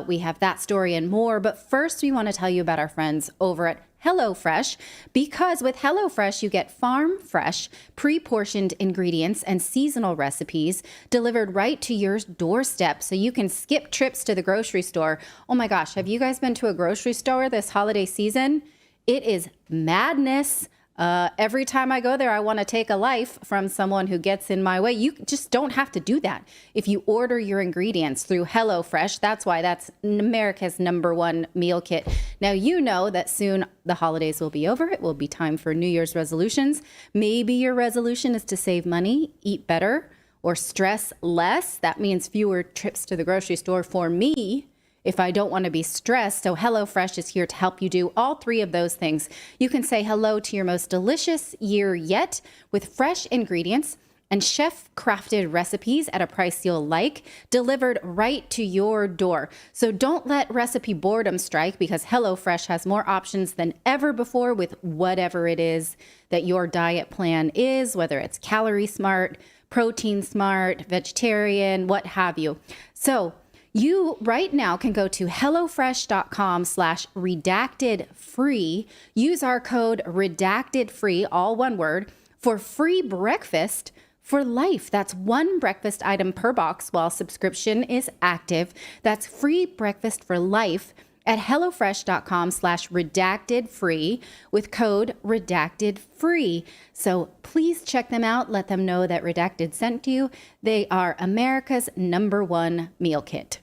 We have that story and more. But first, we want to tell you about our friends over at HelloFresh, because with HelloFresh, you get farm fresh, pre-portioned ingredients and seasonal recipes delivered right to your doorstep, so you can skip trips to the grocery store. Oh my gosh, have you guys been to a grocery store this holiday season? It is madness. Every time I go there, I want to take a life from someone who gets in my way. You just don't have to do that if you order your ingredients through HelloFresh. That's why that's America's #1 meal kit. Now, you know that soon the holidays will be over. It will be time for New Year's resolutions. Maybe your resolution is to save money, eat better, or stress less. That means fewer trips to the grocery store for me, if I don't want to be stressed. So HelloFresh is here to help you do all three of those things. You can say hello to your most delicious year yet with fresh ingredients and chef-crafted recipes at a price you'll like, delivered right to your door. So don't let recipe boredom strike, because HelloFresh has more options than ever before with whatever it is that your diet plan is, whether it's calorie smart, protein smart, vegetarian, what have you. So You right now can go to hellofresh.com/redacted-free. Use our code redacted-free, all one word, for free breakfast for life. That's one breakfast item per box while subscription is active. That's free breakfast for life at hellofresh.com/redacted-free with code redacted-free. So please check them out. Let them know that Redacted sent you. They are America's #1 meal kit.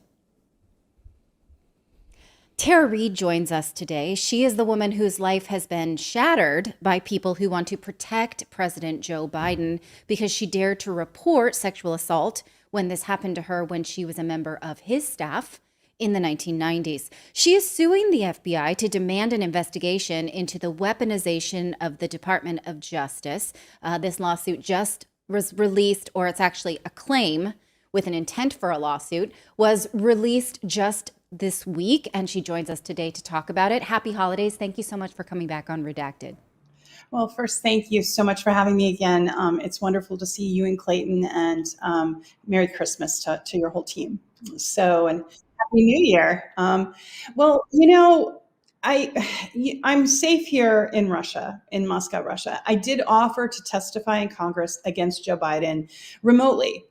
Tara Reid joins us today. She is the woman whose life has been shattered by people who want to protect President Joe Biden because she dared to report sexual assault when this happened to her when she was a member of his staff in the 1990s. She is suing the FBI to demand an investigation into the weaponization of the Department of Justice. This lawsuit just was released, or it's actually a claim with an intent for a lawsuit, was released just this week, and she joins us today to talk about it. Happy holidays. Thank you so much for coming back on Redacted. Well, first, thank you so much for having me again. It's wonderful to see you and Clayton, and Merry Christmas to your whole team. So, and Happy New Year. Well, you know, I'm safe here in Russia, in Moscow, Russia. I did offer to testify in Congress against Joe Biden remotely,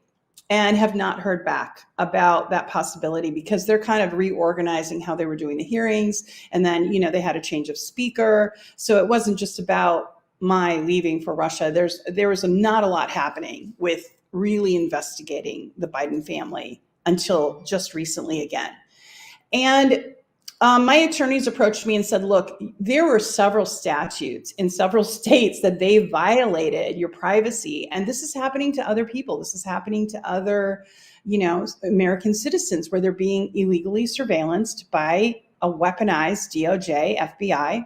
and have not heard back about that possibility because they're kind of reorganizing how they were doing the hearings. And then, you know, they had a change of speaker. So it wasn't just about my leaving for Russia. There was not a lot happening with really investigating the Biden family until just recently again. And my attorneys approached me and said, look, there were several statutes in several states that they violated your privacy. And this is happening to other people. This is happening to other, you know, American citizens where they're being illegally surveillanced by a weaponized DOJ, FBI.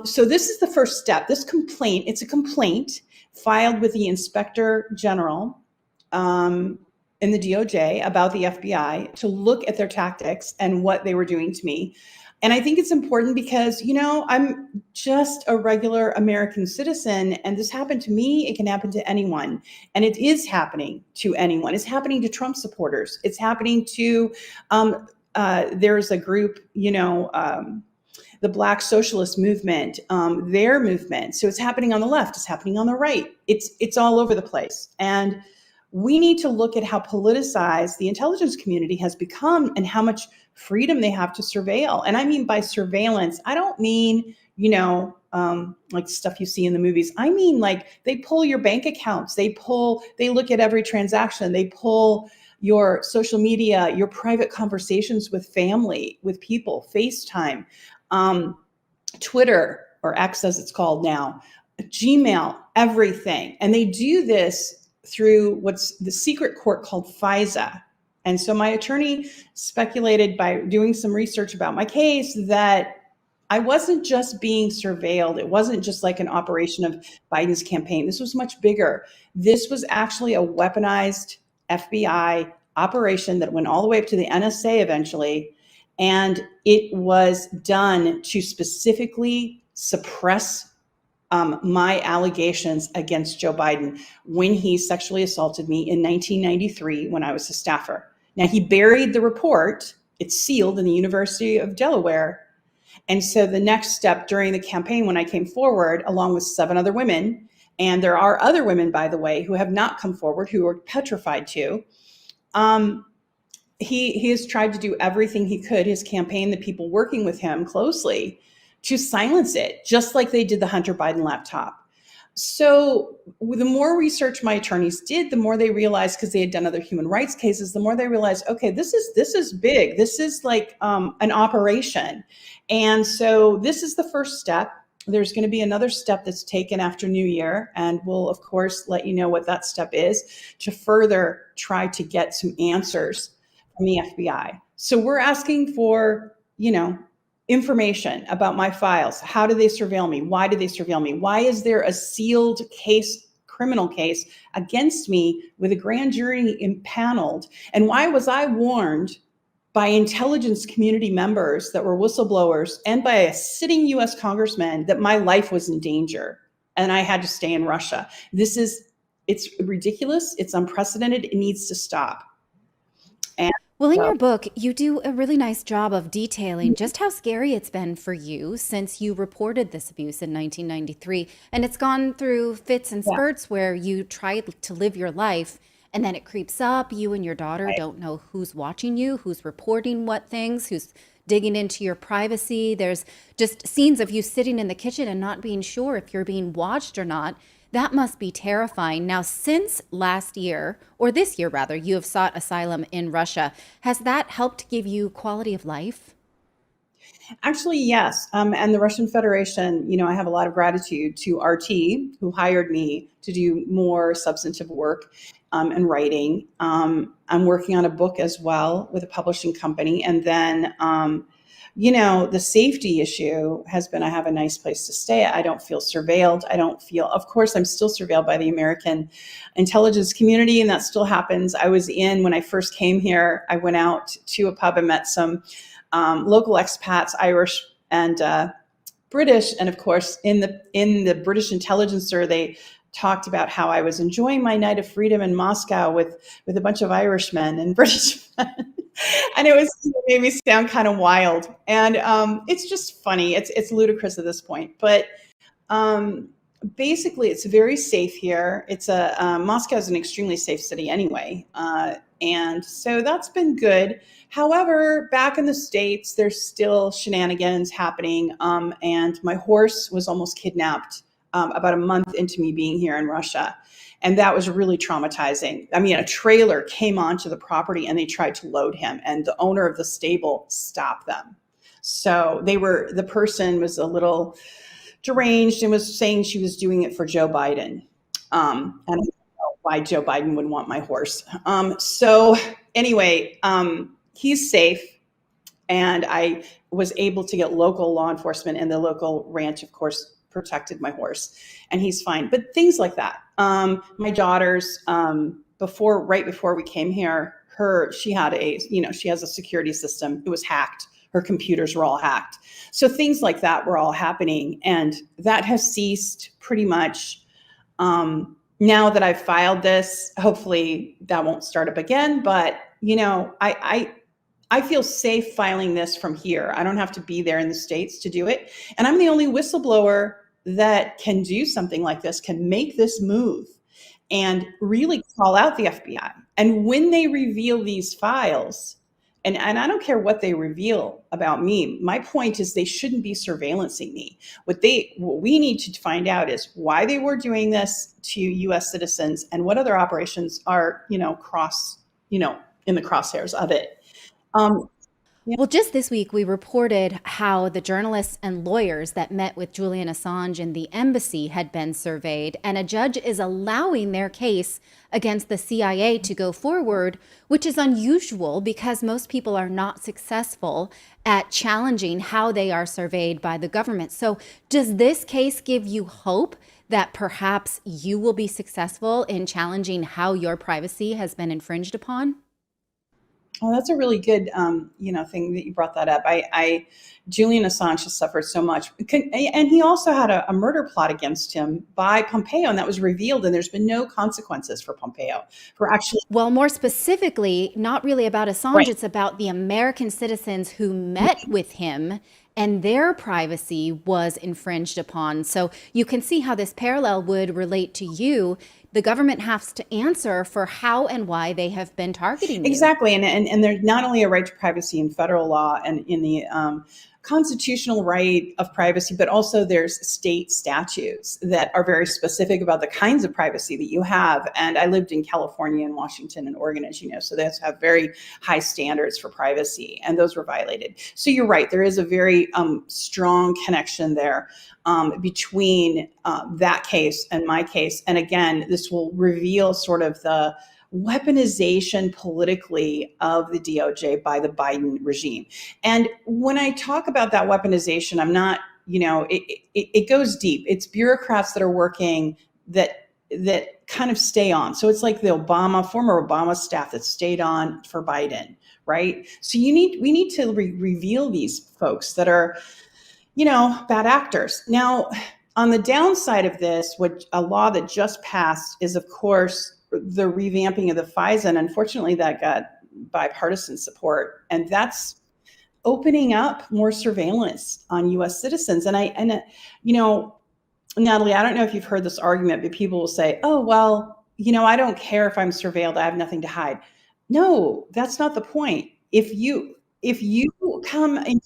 So this is the first step. This complaint, it's a complaint filed with the Inspector General in the DOJ about the FBI to look at their tactics and what they were doing to me. And I think it's important because, you know, I'm just a regular American citizen, and this happened to me. It can happen to anyone. And it is happening to anyone. It's happening to Trump supporters. It's happening to, there's a group, you know, the Black Socialist Movement, their movement. So it's happening on the left. It's happening on the right. It's all over the place. And we need to look at how politicized the intelligence community has become and how much freedom they have to surveil. And I mean by surveillance, I don't mean, you know, like stuff you see in the movies. I mean, like they pull your bank accounts, they look at every transaction, they pull your social media, your private conversations with family, with people, FaceTime, Twitter, or X as it's called now, Gmail, everything. And they do this through what's the secret court called FISA. And so my attorney speculated by doing some research about my case that I wasn't just being surveilled. It wasn't just like an operation of Biden's campaign. This was much bigger. This was actually a weaponized FBI operation that went all the way up to the NSA eventually. And it was done to specifically suppress my allegations against Joe Biden when he sexually assaulted me in 1993 when I was a staffer. Now, he buried the report. It's sealed in the University of Delaware. And so the next step during the campaign, when I came forward, along with 7 other women, and there are other women, by the way, who have not come forward, who are petrified to, he has tried to do everything he could, his campaign, the people working with him closely, to silence it, just like they did the Hunter Biden laptop. So the more research my attorneys did, the more they realized, because they had done other human rights cases, the more they realized, okay, this is big. This is like an operation. And so this is the first step. There's going to be another step that's taken after New Year, and we'll, of course, let you know what that step is to further try to get some answers from the FBI. So we're asking for, you know, information about my files. How do they surveil me? Why do they surveil me? Why is there a sealed case, criminal case against me with a grand jury impaneled? And why was I warned by intelligence community members that were whistleblowers and by a sitting US congressman that my life was in danger and I had to stay in Russia? It's ridiculous. It's unprecedented. It needs to stop. And Well, in your book, you do a really nice job of detailing just how scary it's been for you since you reported this abuse in 1993. And it's gone through fits and spurts where you try to live your life and then it creeps up. You and your daughter don't know who's watching you, who's reporting what things, who's digging into your privacy. There's just scenes of you sitting in the kitchen and not being sure if you're being watched or not. That must be terrifying. Now, since last year, or this year rather, you have sought asylum in Russia. Has that helped give you quality of life? Actually, yes. And the Russian Federation, I have a lot of gratitude to RT, who hired me to do more substantive work and writing. I'm working on a book as well with a publishing company. And then, the safety issue has been, I have a nice place to stay. I don't feel surveilled. Of course, I'm still surveilled by the American intelligence community, and that still happens. When I first came here, I went out to a pub and met some local expats, Irish and British. And of course, in the British intelligencer, they talked about how I was enjoying my night of freedom in Moscow with a bunch of Irishmen and British men. And it made me sound kind of wild. And it's just funny. It's ludicrous at this point. But basically, it's very safe here. Moscow is an extremely safe city anyway. And so that's been good. However, back in the States, there's still shenanigans happening. And my horse was almost kidnapped about a month into me being here in Russia. And that was really traumatizing. I mean, a trailer came onto the property and they tried to load him, and the owner of the stable stopped them. So the person was a little deranged and was saying she was doing it for Joe Biden. And I don't know why Joe Biden would want my horse. So anyway, he's safe. And I was able to get local law enforcement, and the local ranch, of course, protected my horse, and he's fine. But things like that. My daughter's, right before we came here, she has a security system. It was hacked. Her computers were all hacked. So things like that were all happening, and that has ceased pretty much. Now that I've filed this, hopefully that won't start up again. But I feel safe filing this from here. I don't have to be there in the States to do it. And I'm the only whistleblower that can do something like this, can make this move and really call out the FBI. And when they reveal these files, and I don't care what they reveal about me, my point is they shouldn't be surveillancing me. What we need to find out is why they were doing this to US citizens and what other operations are, in the crosshairs of it. Well, just this week, we reported how the journalists and lawyers that met with Julian Assange in the embassy had been surveyed, and a judge is allowing their case against the CIA to go forward, which is unusual because most people are not successful at challenging how they are surveyed by the government. So does this case give you hope that perhaps you will be successful in challenging how your privacy has been infringed upon? Well, that's a really good, thing that you brought that up. Julian Assange has suffered so much, and he also had a murder plot against him by Pompeo, and that was revealed. And there's been no consequences for Pompeo for actually. Well, more specifically, not really about Assange. Right. It's about the American citizens who met with him, and their privacy was infringed upon. So you can see how this parallel would relate to you. The government has to answer for how and why they have been targeting you. Exactly. And there's not only a right to privacy in federal law and in the constitutional right of privacy, but also there's state statutes that are very specific about the kinds of privacy that you have. And I lived in California and Washington and Oregon, as you know, so those have very high standards for privacy, and those were violated. So you're right, there is a very strong connection there between that case and my case. And again, this will reveal sort of the weaponization politically of the DOJ by the Biden regime. And when I talk about that weaponization, I'm not, it goes deep. It's bureaucrats that are working that kind of stay on. So it's like the former Obama staff that stayed on for Biden, right? So we need to reveal these folks that are, bad actors. Now, on the downside of this, a law that just passed is, of course, the revamping of the FISA. And unfortunately, that got bipartisan support, and that's opening up more surveillance on U.S. citizens. And you know, Natalie, I don't know if you've heard this argument, but people will say, "Oh, well, you know, I don't care if I'm surveilled. I have nothing to hide." No, that's not the point. If you come in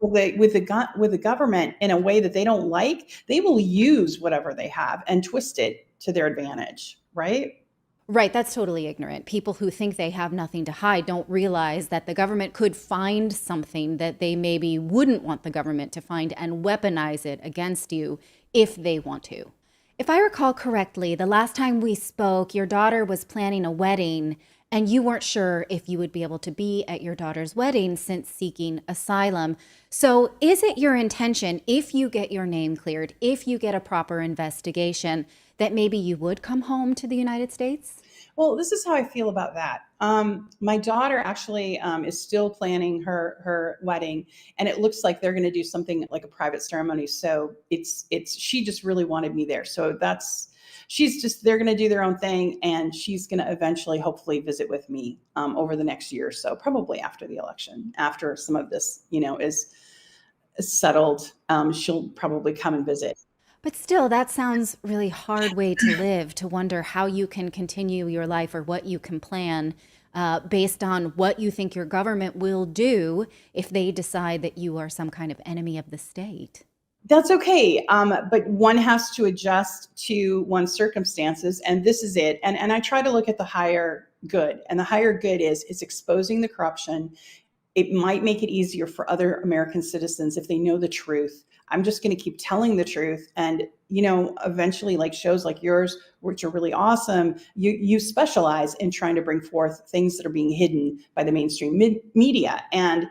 contact with the government in a way that they don't like, they will use whatever they have and twist it to their advantage, right? Right, that's totally ignorant. People who think they have nothing to hide don't realize that the government could find something that they maybe wouldn't want the government to find and weaponize it against you if they want to. If I recall correctly, the last time we spoke, your daughter was planning a wedding and you weren't sure if you would be able to be at your daughter's wedding since seeking asylum. So is it your intention, if you get your name cleared, if you get a proper investigation, that maybe you would come home to the United States? Well, this is how I feel about that. My daughter actually is still planning her wedding, and it looks like they're going to do something like a private ceremony. So she just really wanted me there. So they're going to do their own thing, and she's going to eventually, hopefully, visit with me over the next year or so, probably after the election, after some of this, is settled. She'll probably come and visit. But still, that sounds really hard way to live, to wonder how you can continue your life or what you can plan based on what you think your government will do if they decide that you are some kind of enemy of the state. That's okay. But one has to adjust to one's circumstances, and this is it. And I try to look at the higher good, and the higher good is it's exposing the corruption. It might make it easier for other American citizens if they know the truth. I'm just going to keep telling the truth. And, eventually, like shows like yours, which are really awesome, you specialize in trying to bring forth things that are being hidden by the mainstream media and,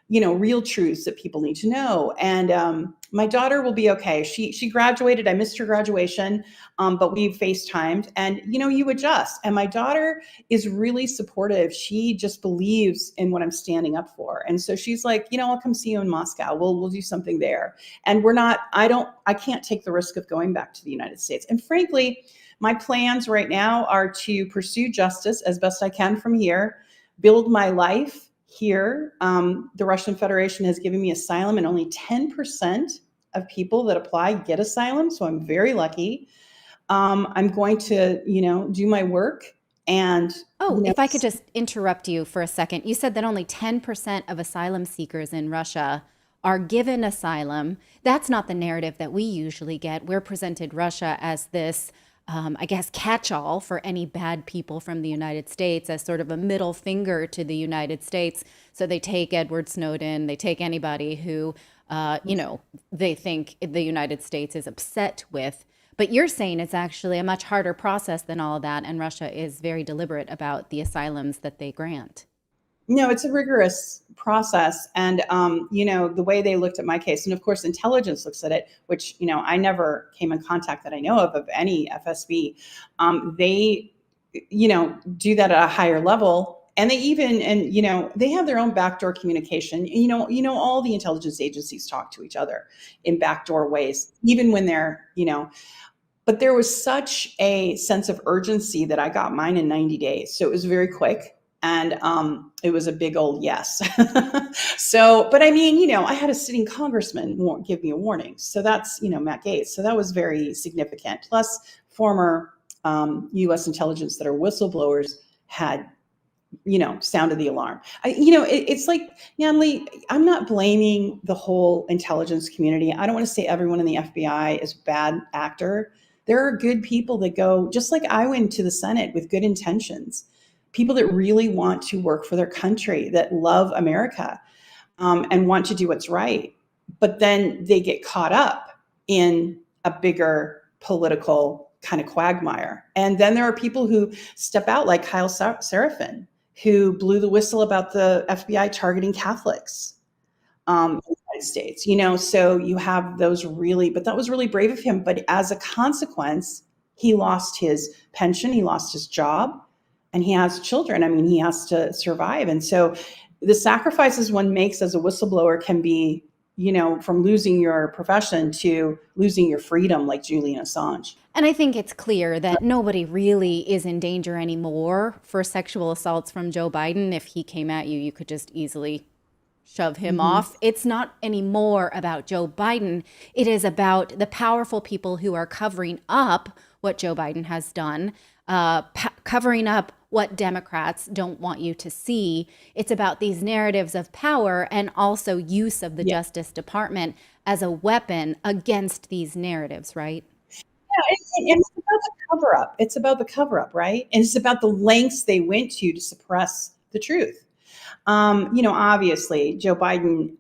real truths that people need to know. And my daughter will be okay. She graduated. I missed her graduation, but we FaceTimed, and, you adjust. And my daughter is really supportive. She just believes in what I'm standing up for. And so she's like, I'll come see you in Moscow. We'll do something there. And I can't take the risk of going back to the United States. And frankly, my plans right now are to pursue justice as best I can from here, build my life here. The Russian Federation has given me asylum, and only 10% of people that apply get asylum. So I'm very lucky. I'm going to, do my work. And if I could just interrupt you for a second. You said that only 10% of asylum seekers in Russia are given asylum. That's not the narrative that we usually get. We're presented Russia as this catch-all for any bad people from the United States, as sort of a middle finger to the United States. So they take Edward Snowden, they take anybody who, they think the United States is upset with. But you're saying it's actually a much harder process than all of that, and Russia is very deliberate about the asylums that they grant. No, it's a rigorous process. And, the way they looked at my case, and of course, intelligence looks at it, which, I never came in contact that I know of any FSB. They, do that at a higher level. And they they have their own backdoor communication. All the intelligence agencies talk to each other in backdoor ways, even when they're, but there was such a sense of urgency that I got mine in 90 days. So it was very quick. And it was a big old yes. So, but I mean, I had a sitting congressman give me a warning. So that's, Matt Gaetz. So that was very significant. Plus, former U.S. intelligence that are whistleblowers had, sounded the alarm. It's like, Natalie, I'm not blaming the whole intelligence community. I don't want to say everyone in the FBI is a bad actor. There are good people that go, just like I went to the Senate with good intentions. People that really want to work for their country, that love America, and want to do what's right. But then they get caught up in a bigger political kind of quagmire. And then there are people who step out, like Kyle Seraphin, who blew the whistle about the FBI targeting Catholics in the United States. So you have those but that was really brave of him. But as a consequence, he lost his pension, he lost his job. And he has children. I mean, he has to survive. And so the sacrifices one makes as a whistleblower can be from losing your profession to losing your freedom like Julian Assange. And I think it's clear that nobody really is in danger anymore for sexual assaults from Joe Biden. If he came at you, you could just easily shove him off. It's not anymore about Joe Biden. It is about the powerful people who are covering up what Joe Biden has done, covering up what Democrats don't want you to see. It's about these narratives of power and also use of the Justice Department as a weapon against these narratives, right? Yeah, and it's about the cover up. It's about the cover up, right? And it's about the lengths they went to suppress the truth. Obviously, Joe Biden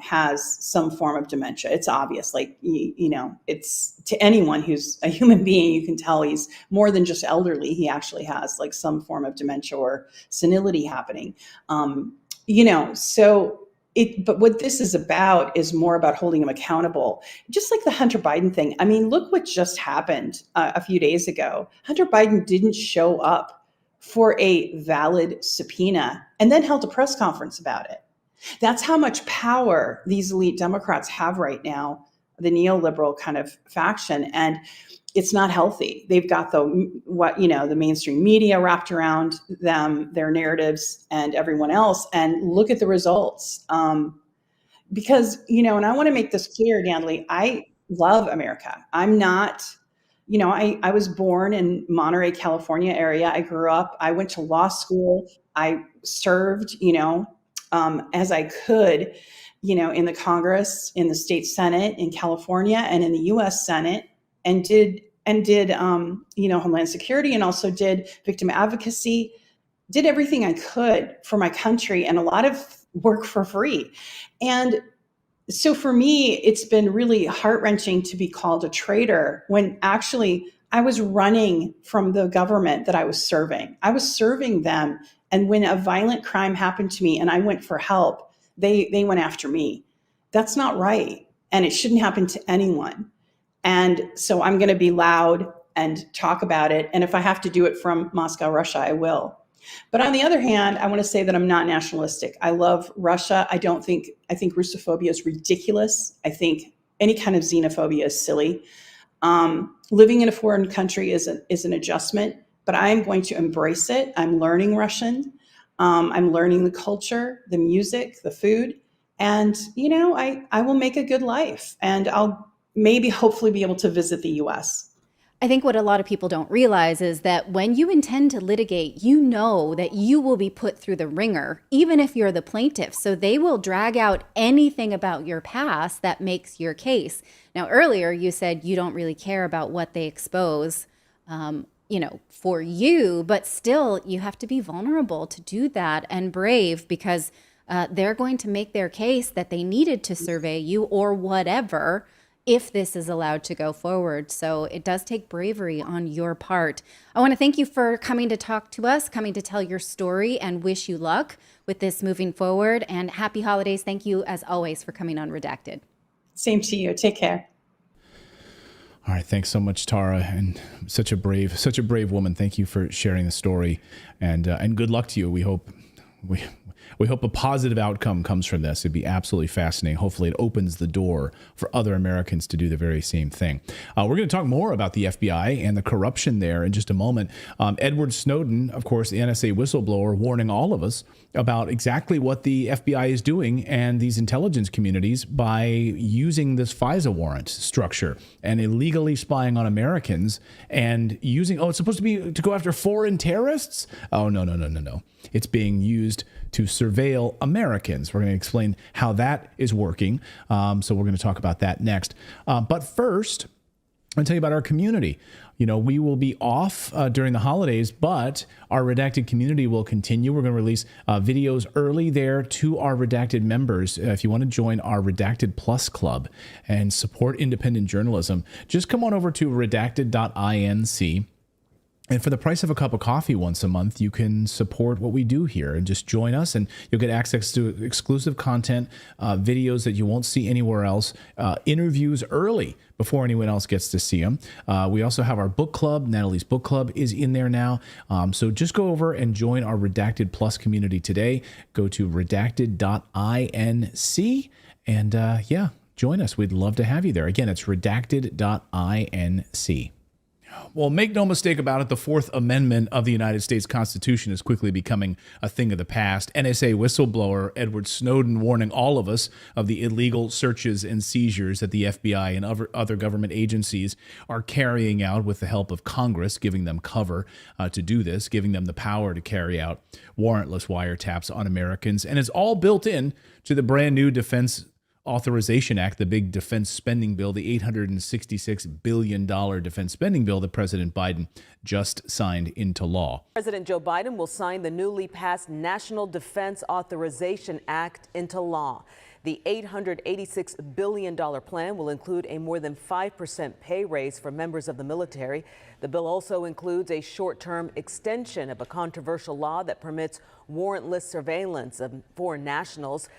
has some form of dementia. It's obvious. Like, it's to anyone who's a human being, you can tell he's more than just elderly. He actually has like some form of dementia or senility happening. But what this is about is more about holding him accountable, just like the Hunter Biden thing. I mean, look what just happened a few days ago. Hunter Biden didn't show up for a valid subpoena and then held a press conference about it. That's how much power these elite Democrats have right now, the neoliberal kind of faction. And it's not healthy. They've got the mainstream media wrapped around them, their narratives, and everyone else. And look at the results. Because, and I want to make this clear, Natalie, I love America. I'm not, I was born in Monterey, California area. I grew up, I went to law school. I served, as I could, in the Congress, in the state Senate, in California, and in the U.S. Senate, and did Homeland Security, and also did victim advocacy, did everything I could for my country, and a lot of work for free. And so for me, it's been really heart-wrenching to be called a traitor when actually I was running from the government that I was serving. I was serving them. And when a violent crime happened to me and I went for help, they went after me. That's not right. And it shouldn't happen to anyone. And so I'm going to be loud and talk about it. And if I have to do it from Moscow, Russia, I will. But on the other hand, I want to say that I'm not nationalistic. I love Russia. I think Russophobia is ridiculous. I think any kind of xenophobia is silly. Living in a foreign country is an adjustment, but I'm going to embrace it. I'm learning Russian. I'm learning the culture, the music, the food. And, I will make a good life. And I'll maybe hopefully be able to visit the U.S. I think what a lot of people don't realize is that when you intend to litigate, you know that you will be put through the ringer, even if you're the plaintiff. So they will drag out anything about your past that makes your case. Now, earlier you said you don't really care about what they expose, for you, but still you have to be vulnerable to do that and brave because they're going to make their case that they needed to survey you or whatever if this is allowed to go forward. So it does take bravery on your part. I want to thank you for coming to talk to us, coming to tell your story, and wish you luck with this moving forward. And happy holidays. Thank you, as always, for coming on Redacted. Same to you. Take care. All right. Thanks so much, Tara. And such a brave woman. Thank you for sharing the story, and good luck to you. We hope a positive outcome comes from this. It'd be absolutely fascinating. Hopefully it opens the door for other Americans to do the very same thing. We're going to talk more about the FBI and the corruption there in just a moment. Edward Snowden, of course, the NSA whistleblower, warning all of us about exactly what the FBI is doing and these intelligence communities by using this FISA warrant structure and illegally spying on Americans and using, it's supposed to be to go after foreign terrorists? Oh, no. It's being used to surveil Americans. We're going to explain how that is working. So we're going to talk about that next. But first, I'm going to tell you about our community. We will be off during the holidays, but our Redacted community will continue. We're going to release videos early there to our Redacted members. If you want to join our Redacted Plus Club and support independent journalism, just come on over to redacted.inc. And for the price of a cup of coffee once a month, you can support what we do here and just join us, and you'll get access to exclusive content, videos that you won't see anywhere else, interviews early before anyone else gets to see them. We also have our book club. Natalie's book club is in there now. So just go over and join our Redacted Plus community today. Go to redacted.inc And yeah, join us. We'd love to have you there. Again, it's redacted.inc. Well, make no mistake about it, the Fourth Amendment of the United States Constitution is quickly becoming a thing of the past. NSA whistleblower Edward Snowden warning all of us of the illegal searches and seizures that the FBI and other government agencies are carrying out with the help of Congress, giving them cover to do this, giving them the power to carry out warrantless wiretaps on Americans. And it's all built in to the brand new Defense Authorization Act, the big defense spending bill, the $866 billion defense spending bill that President Biden just signed into law. President Joe Biden will sign the newly passed National Defense Authorization Act into law. The $886 billion plan will include a more than 5% pay raise for members of the military. The bill also includes a short-term extension of a controversial law that permits warrantless surveillance of foreign nationals.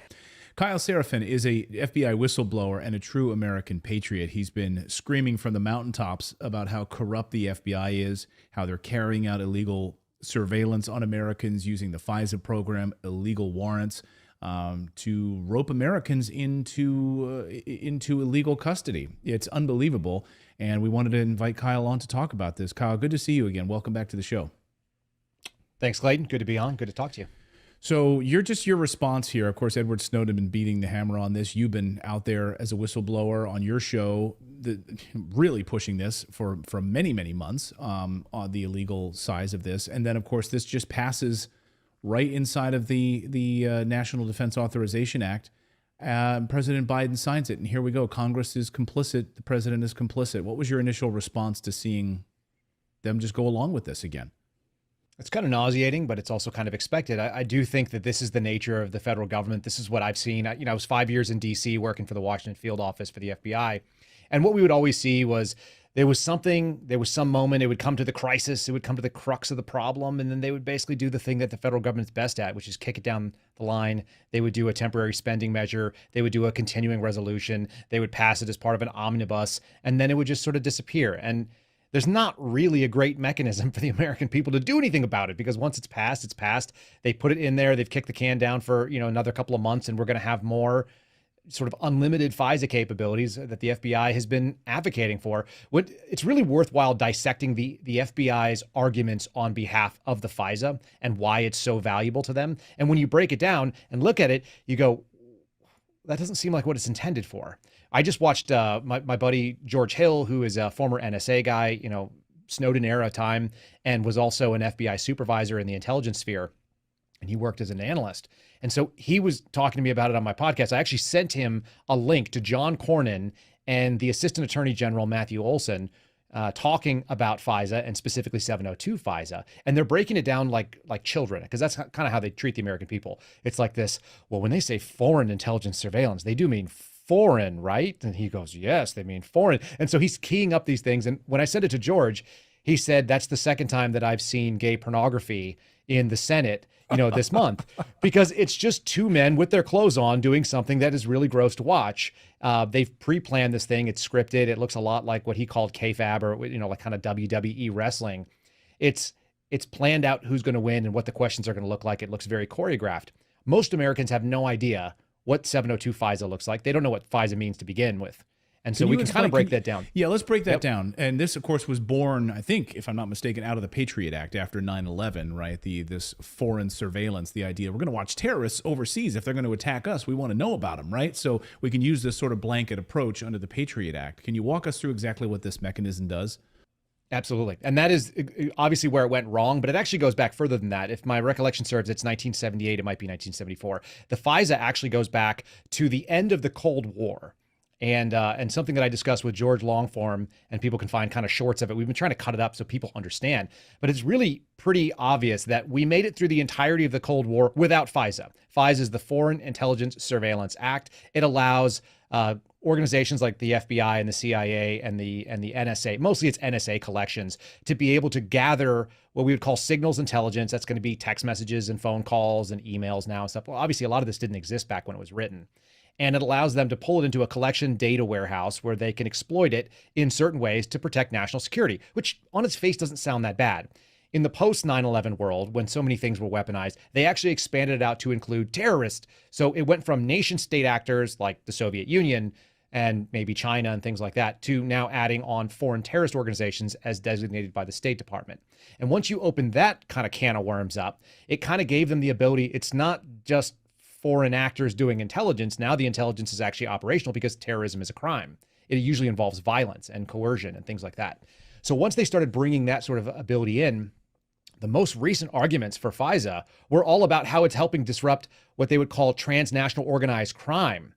Kyle Seraphin is a FBI whistleblower and a true American patriot. He's been screaming from the mountaintops about how corrupt the FBI is, how they're carrying out illegal surveillance on Americans using the FISA program, illegal warrants, to rope Americans into illegal custody. It's unbelievable, and we wanted to invite Kyle on to talk about this. Kyle, good to see you again. Welcome back to the show. Thanks, Clayton. Good to be on. Good to talk to you. So your response here, of course, Edward Snowden been beating the hammer on this. You've been out there as a whistleblower on your show, really pushing this for many, many months on the illegal size of this. And then, of course, this just passes right inside of the National Defense Authorization Act. President Biden signs it, and here we go. Congress is complicit. The president is complicit. What was your initial response to seeing them just go along with this again? It's kind of nauseating, but it's also kind of expected. I do think that this is the nature of the federal government. This is what I've seen. I was 5 years in D.C. working for the Washington field office for the FBI. And what we would always see was there was some moment, it would come to the crisis, it would come to the crux of the problem, and then they would basically do the thing that the federal government's best at, which is kick it down the line. They would do a temporary spending measure. They would do a continuing resolution. They would pass it as part of an omnibus, and then it would just sort of disappear. And there's not really a great mechanism for the American people to do anything about it, because once it's passed, it's passed. They put it in there. They've kicked the can down for, another couple of months, and we're going to have more sort of unlimited FISA capabilities that the FBI has been advocating for. It's really worthwhile dissecting the FBI's arguments on behalf of the FISA and why it's so valuable to them. And when you break it down and look at it, you go, that doesn't seem like what it's intended for. I just watched my buddy George Hill, who is a former NSA guy, Snowden era time, and was also an FBI supervisor in the intelligence sphere. And he worked as an analyst. And so he was talking to me about it on my podcast. I actually sent him a link to John Cornyn and the Assistant Attorney General, Matthew Olson, talking about FISA and specifically 702 FISA. And they're breaking it down like children, because that's kind of how they treat the American people. It's like this, well, when they say foreign intelligence surveillance, they do mean foreign, right? And he goes, yes, they mean foreign. And so he's keying up these things. And when I sent it to George, he said, that's the second time that I've seen gay pornography in the Senate, this month, because it's just two men with their clothes on doing something that is really gross to watch. They've pre-planned this thing. It's scripted. It looks a lot like what he called K-Fab, or, like kind of WWE wrestling. It's planned out who's going to win and what the questions are going to look like. It looks very choreographed. Most Americans have no idea what 702 FISA looks like. They don't know what FISA means to begin with. And so we can kind of break that down. Yeah, let's break that down. And this, of course, was born, I think, if I'm not mistaken, out of the Patriot Act after 9/11, right? This foreign surveillance, the idea we're going to watch terrorists overseas. If they're going to attack us, we want to know about them, right? So we can use this sort of blanket approach under the Patriot Act. Can you walk us through exactly what this mechanism does? Absolutely. And that is obviously where it went wrong, but it actually goes back further than that. If my recollection serves, it's 1978, it might be 1974. The FISA actually goes back to the end of the Cold War. And something that I discussed with George Longform, and people can find kind of shorts of it. We've been trying to cut it up so people understand, but it's really pretty obvious that we made it through the entirety of the Cold War without FISA. FISA is the Foreign Intelligence Surveillance Act. It allows organizations like the FBI and the CIA and the NSA, mostly it's NSA collections, to be able to gather what we would call signals intelligence. That's going to be text messages and phone calls and emails now and stuff. Well, obviously, a lot of this didn't exist back when it was written. And it allows them to pull it into a collection data warehouse where they can exploit it in certain ways to protect national security, which on its face doesn't sound that bad. In the post 9/11 world, when so many things were weaponized, they actually expanded it out to include terrorists. So it went from nation state actors like the Soviet Union and maybe China and things like that, to now adding on foreign terrorist organizations as designated by the State Department. And once you open that kind of can of worms up, it kind of gave them the ability. It's not just foreign actors doing intelligence. Now the intelligence is actually operational because terrorism is a crime. It usually involves violence and coercion and things like that. So once they started bringing that sort of ability in, the most recent arguments for FISA were all about how it's helping disrupt what they would call transnational organized crime.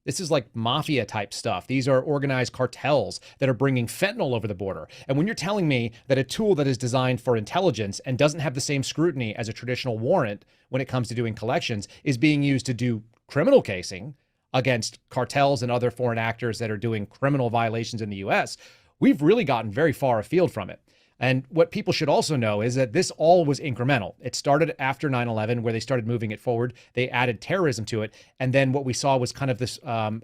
This is like mafia type stuff. These are organized cartels that are bringing fentanyl over the border. And when you're telling me that a tool that is designed for intelligence and doesn't have the same scrutiny as a traditional warrant when it comes to doing collections is being used to do criminal casing against cartels and other foreign actors that are doing criminal violations in the US, we've really gotten very far afield from it. And what people should also know is that this all was incremental. It started after 9/11, where they started moving it forward. They added terrorism to it. And then what we saw was kind of this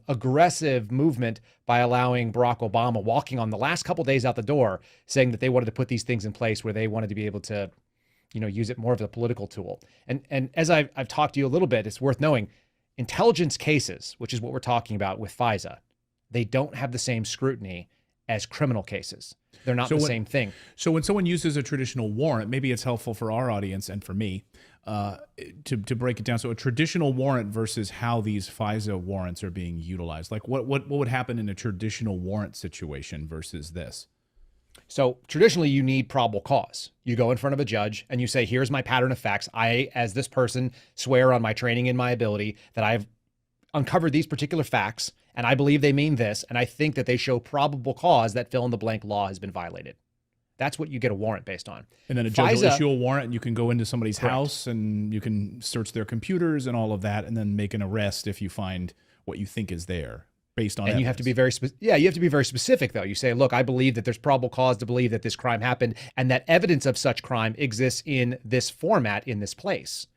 aggressive movement by allowing Barack Obama walking on the last couple days out the door, saying that they wanted to put these things in place where they wanted to be able to, use it more of a political tool. And as I've talked to you a little bit, it's worth knowing intelligence cases, which is what we're talking about with FISA, they don't have the same scrutiny as criminal cases. They're not the same thing. So when someone uses a traditional warrant, maybe it's helpful for our audience and for me to break it down. So a traditional warrant versus how these FISA warrants are being utilized. Like what would happen in a traditional warrant situation versus this? So traditionally, you need probable cause. You go in front of a judge and you say, here's my pattern of facts. I, as this person, swear on my training and my ability that I've uncovered these particular facts, and I believe they mean this, and I think that they show probable cause that fill-in-the-blank law has been violated. That's what you get a warrant based on. And then a judge will FISA, issue a warrant, and you can go into somebody's Correct. house, and you can search their computers and all of that, and then make an arrest if you find what you think is there based on and evidence. you have to be very you have to be very specific, though. You say, look, I believe that there's probable cause to believe that this crime happened and that evidence of such crime exists in this format in this place.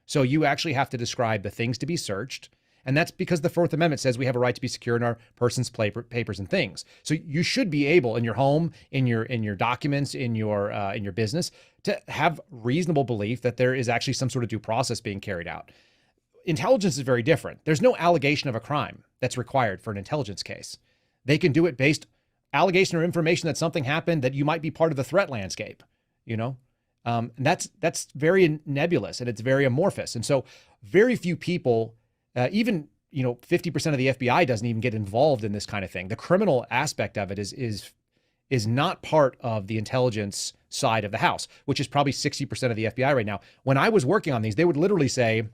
So you actually have to describe the things to be searched. And that's because the Fourth Amendment says we have a right to be secure in our person's papers and things. So you should be able in your home, in your documents, in your business, to have reasonable belief that there is actually some sort of due process being carried out. Intelligence is very different. There's no allegation of a crime that's required for an intelligence case. They can do it based allegation or information that something happened that you might be part of the threat landscape, and that's very nebulous and it's very amorphous. And so very few people, even 50% of the FBI doesn't even get involved in this kind of thing. The criminal aspect of it is not part of the intelligence side of the house, which is probably 60% of the FBI right now. When I was working on these, they would literally say,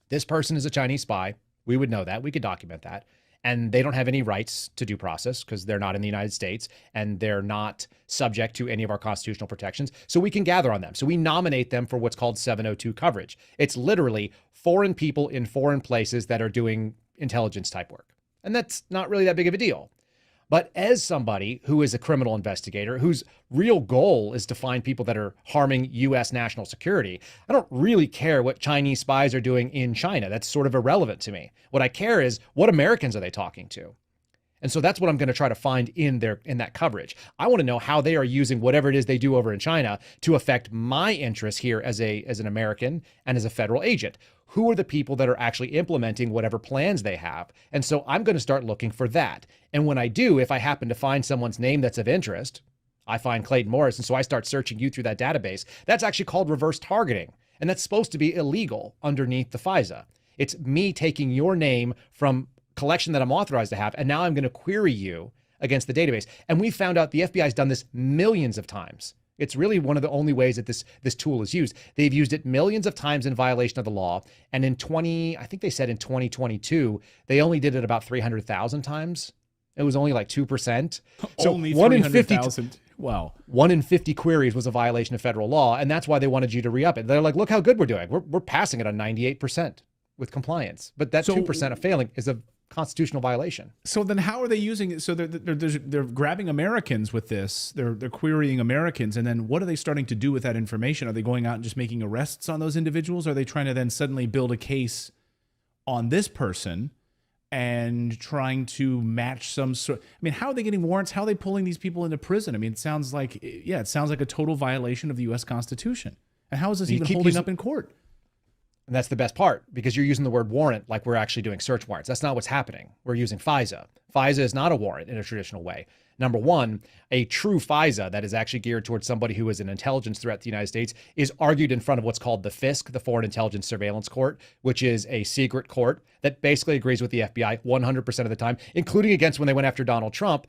this person is a Chinese spy. We would know that. We could document that. And they don't have any rights to due process because they're not in the United States and they're not subject to any of our constitutional protections. So we can gather on them. So we nominate them for what's called 702 coverage. It's literally foreign people in foreign places that are doing intelligence type work. And that's not really that big of a deal. But as somebody who is a criminal investigator, whose real goal is to find people that are harming U.S. national security, I don't really care what Chinese spies are doing in China. That's sort of irrelevant to me. What I care is what Americans are they talking to? And so that's what I'm going to try to find in that coverage. I want to know how they are using whatever it is they do over in China to affect my interests here as an American and as a federal agent. Who are the people that are actually implementing whatever plans they have? And so I'm going to start looking for that. And when I do, if I happen to find someone's name that's of interest, I find Clayton Morris, and so I start searching you through that database. That's actually called reverse targeting. And that's supposed to be illegal underneath the FISA. It's me taking your name from collection that I'm authorized to have, and now I'm going to query you against the database. And we found out the FBI has done this millions of times. It's really one of the only ways that this tool is used. They've used it millions of times in violation of the law. And in 2022, they only did it about 300,000 times. It was only like 2%. So only 300,000. Wow. 1 in 50 queries was a violation of federal law. And that's why they wanted you to re-up it. They're like, look how good we're doing. We're passing it on 98% with compliance. But that 2% of failing is a constitutional violation. So then how are they using it? So they're grabbing Americans with this. They're querying Americans. And then what are they starting to do with that information? Are they going out and just making arrests on those individuals? Are they trying to then suddenly build a case on this person and trying to match some sort. I mean, how are they getting warrants? How are they pulling these people into prison? I mean, it sounds like a total violation of the U.S. Constitution. And how is this even holding up in court? And that's the best part, because you're using the word warrant like we're actually doing search warrants. That's not what's happening. We're using FISA. FISA is not a warrant in a traditional way. Number one, a true FISA that is actually geared towards somebody who is an intelligence threat to the United States is argued in front of what's called the FISC, the Foreign Intelligence Surveillance Court, which is a secret court that basically agrees with the FBI 100% of the time, including against when they went after Donald Trump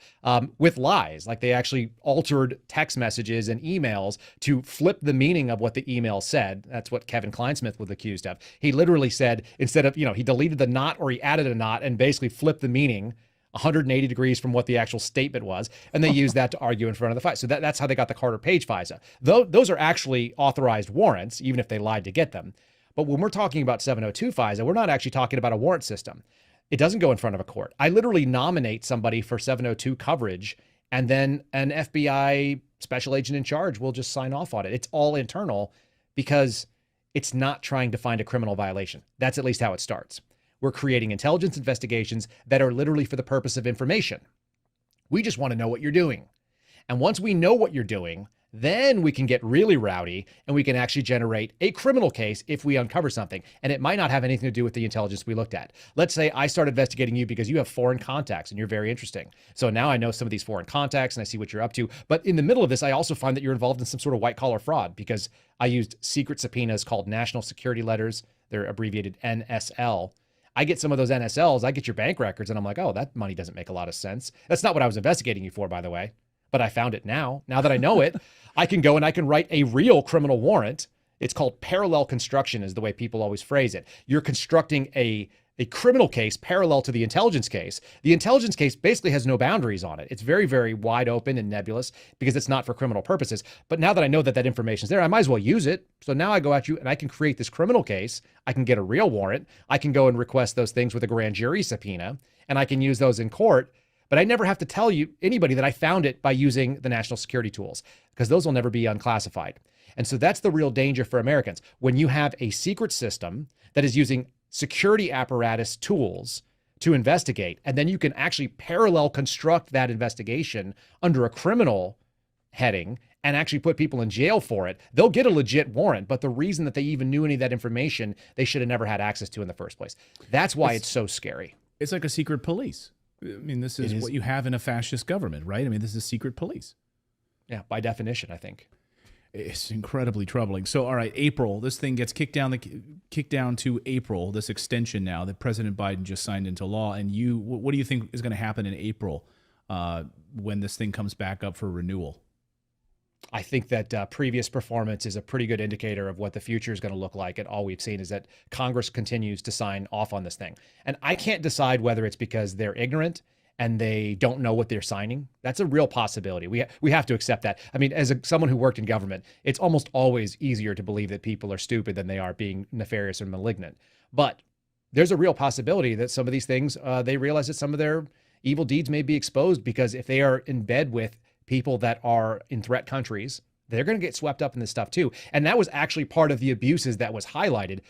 with lies. Like they actually altered text messages and emails to flip the meaning of what the email said. That's what Kevin Kleinsmith was accused of. He literally said, instead of, he deleted the not or he added a not and basically flipped the meaning 180 degrees from what the actual statement was, and they used that to argue in front of the FISA. So that's how they got the Carter Page FISA. Those are actually authorized warrants, even if they lied to get them. But when we're talking about 702 FISA, we're not actually talking about a warrant system. It doesn't go in front of a court. I literally nominate somebody for 702 coverage, and then an FBI special agent in charge will just sign off on it. It's all internal because it's not trying to find a criminal violation. That's at least how it starts. We're creating intelligence investigations that are literally for the purpose of information. We just want to know what you're doing. And once we know what you're doing, then we can get really rowdy and we can actually generate a criminal case if we uncover something. And it might not have anything to do with the intelligence we looked at. Let's say I start investigating you because you have foreign contacts and you're very interesting. So now I know some of these foreign contacts and I see what you're up to. But in the middle of this, I also find that you're involved in some sort of white collar fraud because I used secret subpoenas called national security letters. They're abbreviated NSL. I get some of those NSLs, I get your bank records, and I'm like, oh, that money doesn't make a lot of sense. That's not what I was investigating you for, by the way. But I found it now. Now that I know it, I can go and I can write a real criminal warrant. It's called parallel construction is the way people always phrase it. You're constructing a criminal case parallel to the intelligence case. The intelligence case basically has no boundaries on it. It's very, very wide open and nebulous because it's not for criminal purposes. But now that I know that that information is there, I might as well use it. So now I go at you and I can create this criminal case. I can get a real warrant. I can go and request those things with a grand jury subpoena, and I can use those in court. But I never have to tell anybody that I found it by using the national security tools, because those will never be unclassified. And so that's the real danger for Americans. When you have a secret system that is using security apparatus tools to investigate, and then you can actually parallel construct that investigation under a criminal heading and actually put people in jail for it, they'll get a legit warrant. But the reason that they even knew any of that information, they should have never had access to in the first place. That's why it's so scary. It's like a secret police. I mean, this is what you have in a fascist government, right? I mean, this is secret police. Yeah, by definition, I think. It's incredibly troubling. So, all right, April, this thing gets kicked down to April, this extension now that President Biden just signed into law. And what do you think is going to happen in April when this thing comes back up for renewal? I think that previous performance is a pretty good indicator of what the future is going to look like. And all we've seen is that Congress continues to sign off on this thing. And I can't decide whether it's because they're ignorant and they don't know what they're signing. That's a real possibility. We have to accept that. I mean, as someone who worked in government, it's almost always easier to believe that people are stupid than they are being nefarious or malignant. But there's a real possibility that some of these things, they realize that some of their evil deeds may be exposed, because if they are in bed with people that are in threat countries, they're going to get swept up in this stuff too. And that was actually part of the abuses that was highlighted.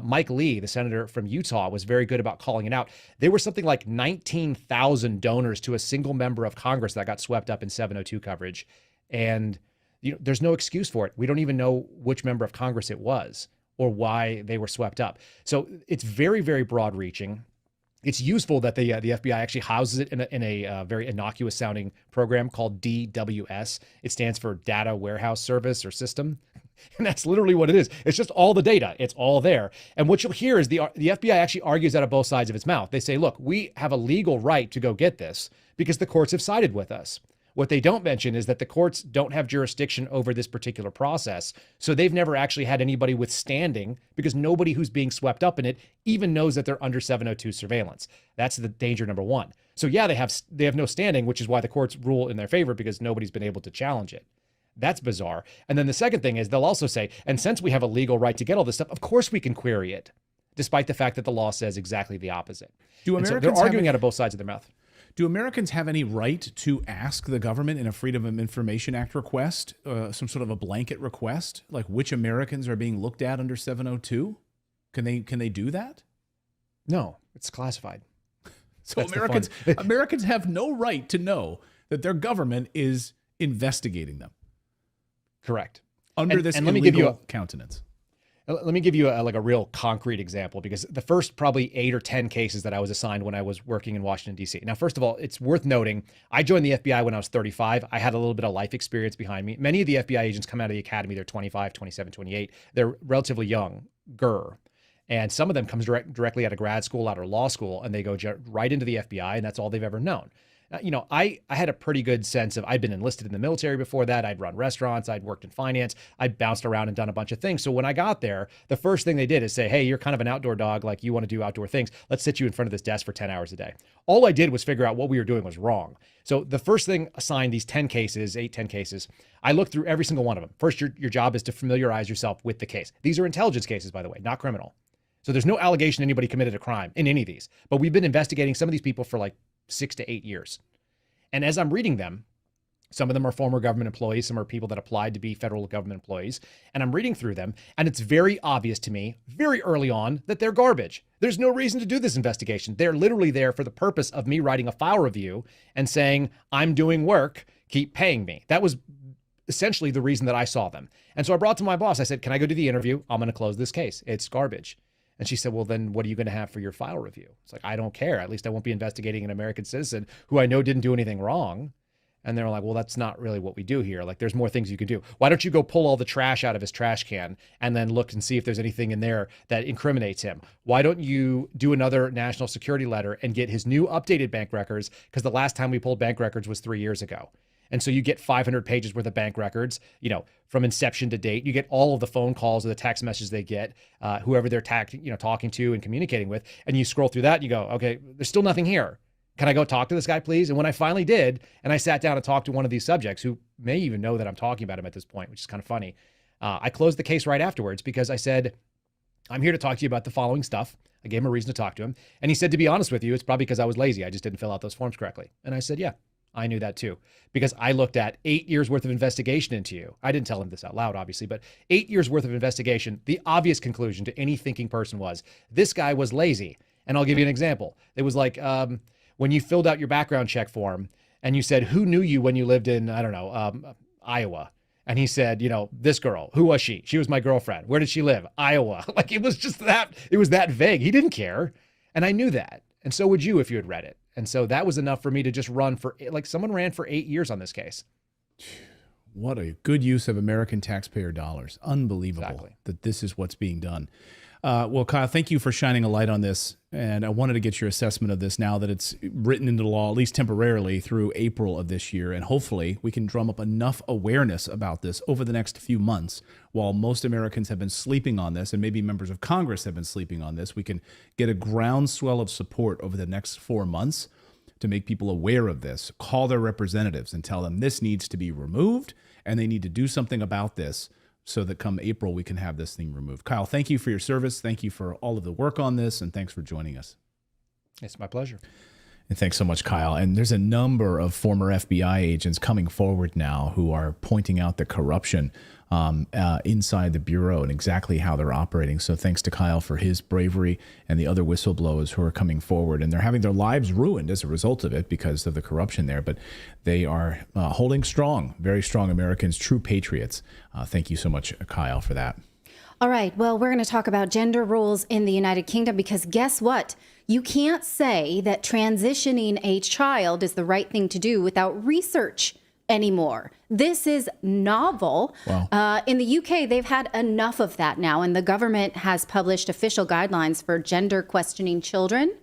Mike Lee, the senator from Utah, was very good about calling it out. There were something like 19,000 donors to a single member of Congress that got swept up in 702 coverage. And there's no excuse for it. We don't even know which member of Congress it was or why they were swept up. So it's very, very broad reaching. It's useful that the FBI actually houses it in a very innocuous sounding program called DWS. It stands for Data Warehouse Service or System. And that's literally what it is. It's just all the data. It's all there. And what you'll hear is the FBI actually argues out of both sides of its mouth. They say, look, we have a legal right to go get this because the courts have sided with us. What they don't mention is that the courts don't have jurisdiction over this particular process. So they've never actually had anybody withstanding, because nobody who's being swept up in it even knows that they're under 702 surveillance. That's the danger number one. So yeah, they have no standing, which is why the courts rule in their favor, because nobody's been able to challenge it. That's bizarre. And then the second thing is they'll also say, and since we have a legal right to get all this stuff, of course we can query it, despite the fact that the law says exactly the opposite. So they're arguing out of both sides of their mouth. Do Americans have any right to ask the government in a Freedom of Information Act request, some sort of a blanket request, like which Americans are being looked at under 702? Can they do that? No, it's classified. So Americans have no right to know that their government is investigating them. Correct. Under this and let me illegal give you countenance. Let me give you a real concrete example, because the first probably 8 or 10 cases that I was assigned when I was working in Washington, D.C. Now, first of all, it's worth noting, I joined the FBI when I was 35. I had a little bit of life experience behind me. Many of the FBI agents come out of the academy. They're 25, 27, 28. They're relatively younger. And some of them comes directly out of grad school, out of law school, and they go right into the FBI, and that's all they've ever known. I had a pretty good sense of, I'd been enlisted in the military before that. I'd run restaurants. I'd worked in finance. I'd bounced around and done a bunch of things. So when I got there, the first thing they did is say, hey, you're kind of an outdoor dog. Like, you want to do outdoor things. Let's sit you in front of this desk for 10 hours a day. All I did was figure out what we were doing was wrong. So the first thing assigned these 10 cases, 10 cases, I looked through every single one of them. First, your job is to familiarize yourself with the case. These are intelligence cases, by the way, not criminal. So there's no allegation anybody committed a crime in any of these. But we've been investigating some of these people for like 6 to 8 years. And as I'm reading them, some of them are former government employees, some are people that applied to be federal government employees, and I'm reading through them, and it's very obvious to me very early on that they're garbage. There's no reason to do this investigation. They're literally there for the purpose of me writing a file review and saying, I'm doing work, keep paying me. That was essentially the reason that I saw them. And so I brought to my boss, I said, can I go do the interview? I'm going to close this case. It's garbage. And she said, well, then what are you going to have for your file review? It's like, I don't care. At least I won't be investigating an American citizen who I know didn't do anything wrong. And they're like, well, that's not really what we do here. Like, there's more things you can do. Why don't you go pull all the trash out of his trash can and then look and see if there's anything in there that incriminates him? Why don't you do another national security letter and get his new updated bank records? Because the last time we pulled bank records was 3 years ago. And so you get 500 pages worth of bank records, from inception to date. You get all of the phone calls or the text messages they get, whoever they're talking to and communicating with. And you scroll through that and you go, okay, there's still nothing here. Can I go talk to this guy, please? And when I finally did, and I sat down and talked to one of these subjects who may even know that I'm talking about him at this point, which is kind of funny, I closed the case right afterwards because I said, I'm here to talk to you about the following stuff. I gave him a reason to talk to him. And he said, to be honest with you, it's probably because I was lazy. I just didn't fill out those forms correctly. And I said, yeah. I knew that too, because I looked at 8 years worth of investigation into you. I didn't tell him this out loud, obviously, but 8 years worth of investigation. The obvious conclusion to any thinking person was this guy was lazy. And I'll give you an example. It was like when you filled out your background check form and you said, who knew you when you lived in, Iowa? And he said, this girl, who was she? She was my girlfriend. Where did she live? Iowa. Like, it was that vague. He didn't care. And I knew that. And so would you if you had read it. And so that was enough for me to just run someone ran for 8 years on this case. What a good use of American taxpayer dollars. Unbelievable that this is what's being done. Well, Kyle, thank you for shining a light on this. And I wanted to get your assessment of this now that it's written into law, at least temporarily, through April of this year. And hopefully we can drum up enough awareness about this over the next few months. While most Americans have been sleeping on this, and maybe members of Congress have been sleeping on this, we can get a groundswell of support over the next 4 months to make people aware of this, call their representatives and tell them this needs to be removed and they need to do something about this, so that come April, we can have this thing removed. Kyle, thank you for your service. Thank you for all of the work on this, and thanks for joining us. It's my pleasure. And thanks so much, Kyle. And there's a number of former FBI agents coming forward now who are pointing out the corruption inside the Bureau and exactly how they're operating. So thanks to Kyle for his bravery and the other whistleblowers who are coming forward. And they're having their lives ruined as a result of it because of the corruption there. But they are holding strong, very strong Americans, true patriots. Thank you so much, Kyle, for that. All right. Well, we're going to talk about gender roles in the United Kingdom because guess what? You can't say that transitioning a child is the right thing to do without research anymore. This is novel. Wow. In the UK, they've had enough of that now, and the government has published official guidelines for gender questioning children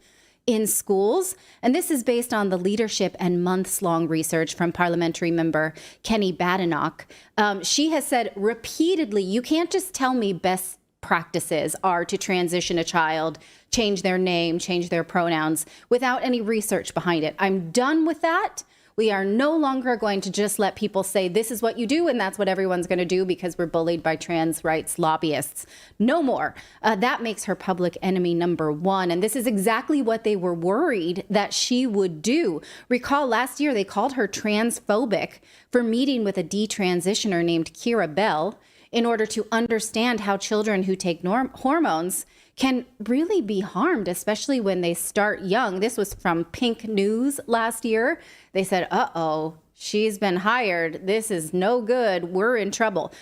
in schools. And this is based on the leadership and months-long research from parliamentary member Kenny Badenoch. She has said repeatedly, you can't just tell me best practices are to transition a child, change their name, change their pronouns without any research behind it. I'm done with that. We are no longer going to just let people say this is what you do and that's what everyone's going to do because we're bullied by trans rights lobbyists. No more. That makes her public enemy number one. And this is exactly what they were worried that she would do. Recall last year they called her transphobic for meeting with a detransitioner named Kira Bell in order to understand how children who take hormones can really be harmed, especially when they start young. This was from Pink News last year. They said, uh-oh, she's been hired. This is no good. We're in trouble.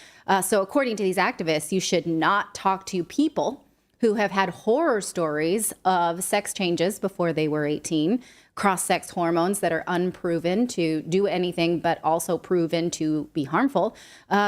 So according to these activists, you should not talk to people who have had horror stories of sex changes before they were 18, cross-sex hormones that are unproven to do anything but also proven to be harmful.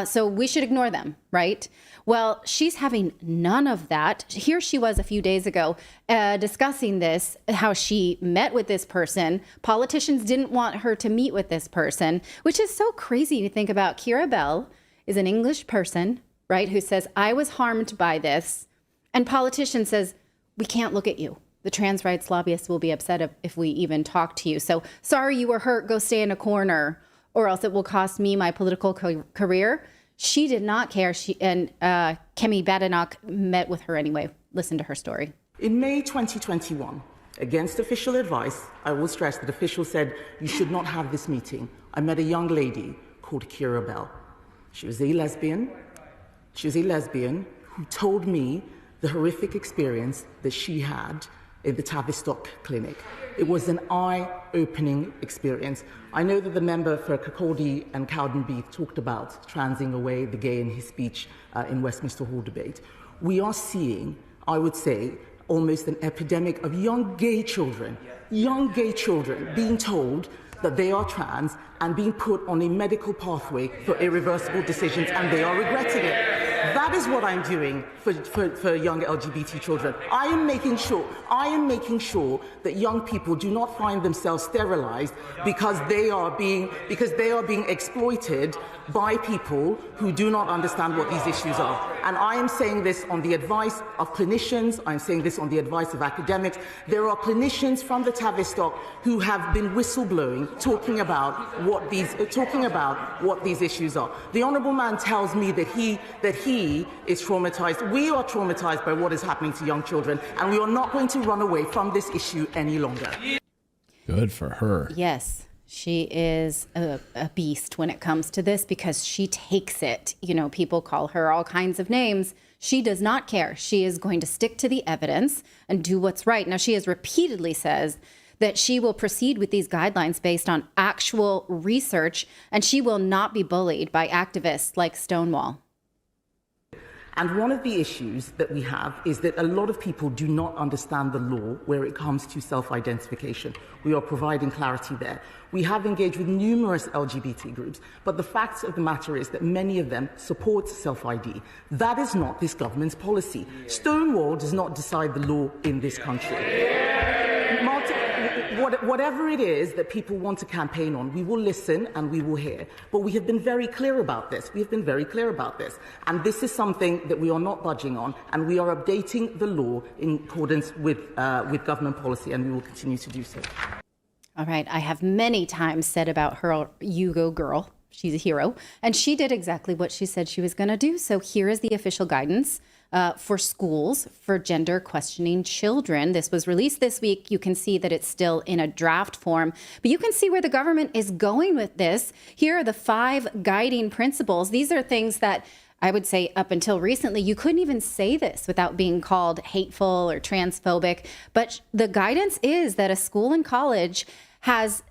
So we should ignore them, right? Well, she's having none of that. Here she was a few days ago discussing this, how she met with this person. Politicians didn't want her to meet with this person, which is so crazy to think about. Kira Bell is an English person, right, who says, I was harmed by this. And politician says, we can't look at you. The trans rights lobbyists will be upset if we even talk to you. So sorry you were hurt, go stay in a corner, or else it will cost me my political career. She did not care. And Kemi Badenoch met with her anyway. Listen to her story. In May 2021, against official advice, I will stress that officials said you should not have this meeting. I met a young lady called Kira Bell. She was a lesbian. She was a lesbian who told me the horrific experience that she had in the Tavistock clinic. It was an eye-opening experience. I know that the member for Kirkcaldy and Cowdenbeath talked about transing away the gay in his speech in Westminster Hall debate. We are seeing, I would say, almost an epidemic of young gay children being told that they are trans and being put on a medical pathway for irreversible decisions, and they are regretting it. That is what I'm doing for young LGBT children. I am making sure that young people do not find themselves sterilized because they are being exploited by people who do not understand what these issues are. And I am saying this on the advice of clinicians. I'm saying this on the advice of academics. There are clinicians from the Tavistock who have been whistleblowing, talking about what these issues are. The honourable man tells me that he is traumatized. We are traumatized by what is happening to young children, and we are not going to run away from this issue any longer. Good for her. Yes. She is a beast when it comes to this because she takes it. You know, people call her all kinds of names. She does not care. She is going to stick to the evidence and do what's right. Now, she has repeatedly says that she will proceed with these guidelines based on actual research, and she will not be bullied by activists like Stonewall. And one of the issues that we have is that a lot of people do not understand the law where it comes to self-identification. We are providing clarity there. We have engaged with numerous LGBT groups, but the fact of the matter is that many of them support self-ID. That is not this government's policy. Stonewall does not decide the law in this country. Whatever it is that people want to campaign on, we will listen and we will hear. But we have been very clear about this. And this is something that we are not budging on, and we are updating the law in accordance with government policy, and we will continue to do so. All right. I have many times said about her, you go girl. She's a hero. And she did exactly what she said she was going to do. So here is the official guidance for schools for gender questioning children. This was released this week. You can see that it's still in a draft form, but you can see where the government is going with this. Here are the 5 guiding principles. These are things that I would say up until recently, you couldn't even say this without being called hateful or transphobic. But the guidance is that a school and college has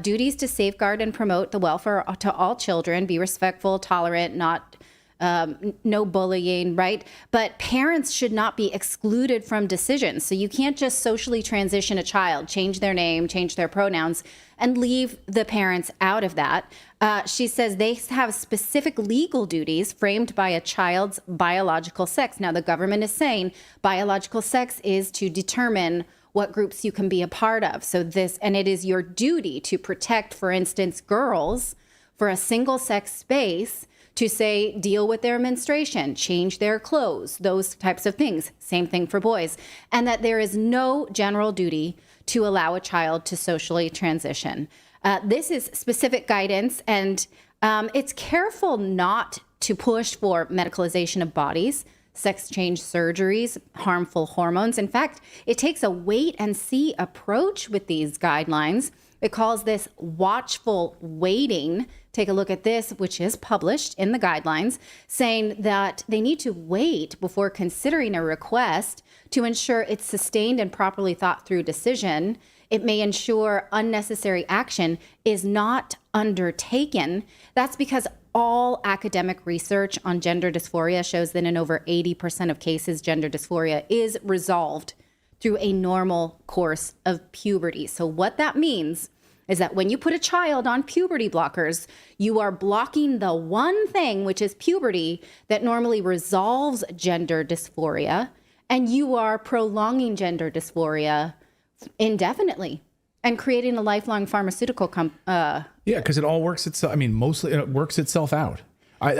duties to safeguard and promote the welfare to all children, be respectful, tolerant, not no bullying, right? But parents should not be excluded from decisions. So you can't just socially transition a child, change their name, change their pronouns, and leave the parents out of that. She says they have specific legal duties framed by a child's biological sex. Now, the government is saying biological sex is to determine what groups you can be a part of. So and it is your duty to protect, for instance, girls for a single sex space to say, deal with their menstruation, change their clothes, those types of things. Same thing for boys. And that there is no general duty to allow a child to socially transition. This is specific guidance, and it's careful not to push for medicalization of bodies, sex change surgeries, harmful hormones. In fact, it takes a wait and see approach with these guidelines. It calls this watchful waiting. Take a look at this, which is published in the guidelines, saying that they need to wait before considering a request to ensure it's sustained and properly thought through decision. It may ensure unnecessary action is not undertaken. That's because all academic research on gender dysphoria shows that in over 80% of cases, gender dysphoria is resolved through a normal course of puberty. So what that means is that when you put a child on puberty blockers, you are blocking the one thing, which is puberty, that normally resolves gender dysphoria, and you are prolonging gender dysphoria indefinitely and creating a lifelong pharmaceutical Yeah, because it all works itself. I mean, mostly it works itself out.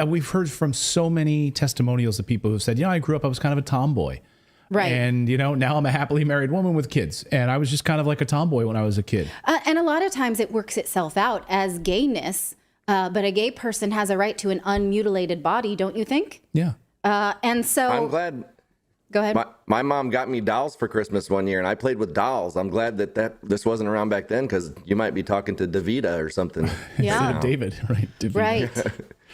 We've heard from so many testimonials of people who said, I grew up, I was kind of a tomboy. Right. And, now I'm a happily married woman with kids. And I was just kind of like a tomboy when I was a kid. And a lot of times it works itself out as gayness. But a gay person has a right to an unmutilated body, don't you think? Yeah. And so I'm glad. Go ahead. My mom got me dolls for Christmas one year, and I played with dolls. I'm glad that this wasn't around back then, because you might be talking to Davida or something. Yeah. David, right? Davida. Right.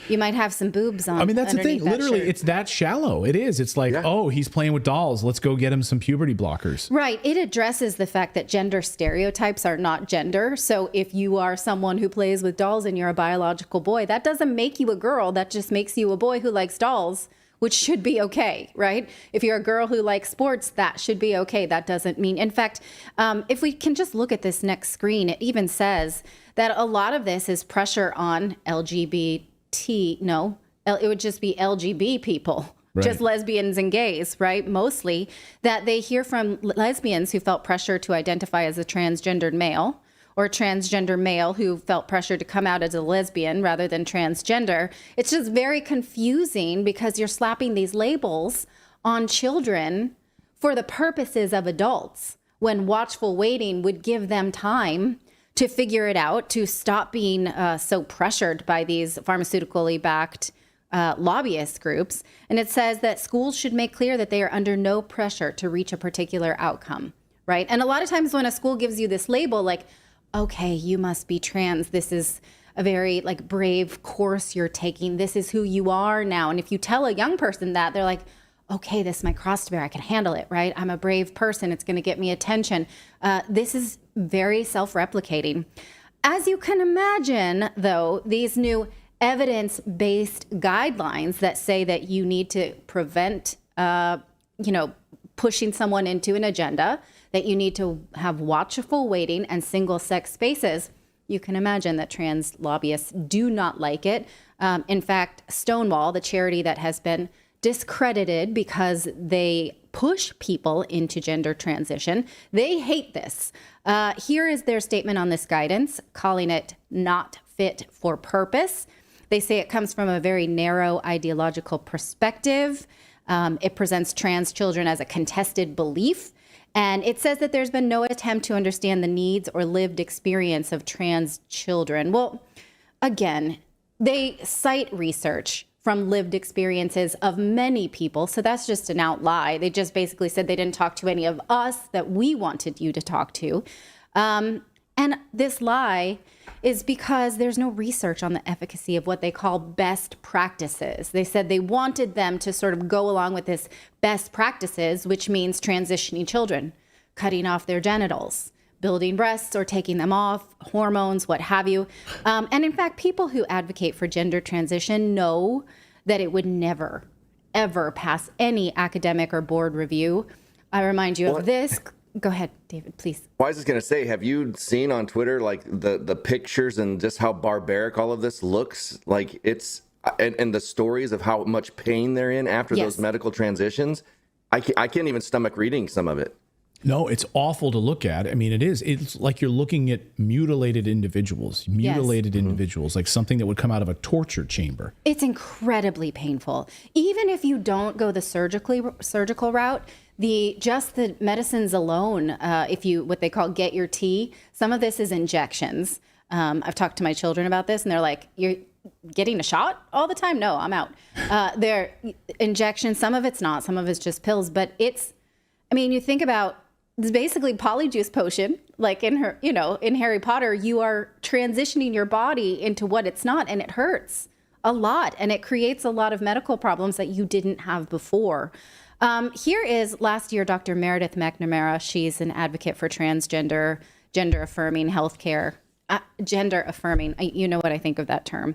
You might have some boobs on. I mean, that's the thing. Literally, shirt. it's that shallow. It is. It's like, oh, he's playing with dolls. Let's go get him some puberty blockers. Right. It addresses the fact that gender stereotypes are not gender. So if you are someone who plays with dolls and you're a biological boy, that doesn't make you a girl. That just makes you a boy who likes dolls, which should be okay, right? If you're a girl who likes sports, that should be okay. That doesn't mean, in fact, if we can just look at this next screen, it even says that a lot of this is pressure on it would just be LGB people, Right. just lesbians and gays, right? Mostly that they hear from lesbians who felt pressure to identify as a transgendered male, or a transgender male who felt pressure to come out as a lesbian rather than transgender. It's just very confusing because you're slapping these labels on children for the purposes of adults, when watchful waiting would give them time to figure it out, to stop being so pressured by these pharmaceutically backed lobbyist groups. And it says that schools should make clear that they are under no pressure to reach a particular outcome, right? And a lot of times when a school gives you this label, like, okay, you must be trans. This is a very brave course you're taking. This is who you are now. And if you tell a young person that, they're like, okay, this is my cross to bear. I can handle it, right? I'm a brave person. It's going to get me attention. This is very self-replicating. As you can imagine, though, these new evidence-based guidelines that say that you need to prevent, pushing someone into an agenda, that you need to have watchful waiting and single-sex spaces, you can imagine that trans lobbyists do not like it. In fact, Stonewall, the charity that has been discredited because they push people into gender transition, they hate this. Here is their statement on this guidance, calling it not fit for purpose. They say it comes from a very narrow ideological perspective. It presents trans children as a contested belief. And it says that there's been no attempt to understand the needs or lived experience of trans children. Well, again, they cite research from lived experiences of many people. So that's just an outlie. They just basically said they didn't talk to any of us that we wanted you to talk to. And this lie is because there's no research on the efficacy of what they call best practices. They said they wanted them to sort of go along with this best practices, which means transitioning children, cutting off their genitals, building breasts or taking them off, hormones, what have you. And in fact, people who advocate for gender transition know that it would never, ever pass any academic or board review. I remind you of this. Go ahead, David, please. Well, I was just going to say, have you seen on Twitter, the pictures and just how barbaric all of this looks? Like it's, and the stories of how much pain they're in after those medical transitions. I can't even stomach reading some of it. No, it's awful to look at. I mean, it is. It's like you're looking at mutilated individuals, like something that would come out of a torture chamber. It's incredibly painful. Even if you don't go the surgical route, the medicines alone, what they call get your tea, some of this is injections. I've talked to my children about this and they're like, you're getting a shot all the time? No, I'm out. They're injections. Some of it's not, some of it's just pills, but you think about, it's basically polyjuice potion, like in her, in Harry Potter, you are transitioning your body into what it's not, and it hurts a lot, and it creates a lot of medical problems that you didn't have before. Here is last year, Dr. Meredith McNamara. She's an advocate for transgender, gender-affirming healthcare. Gender affirming, you know what I think of that term.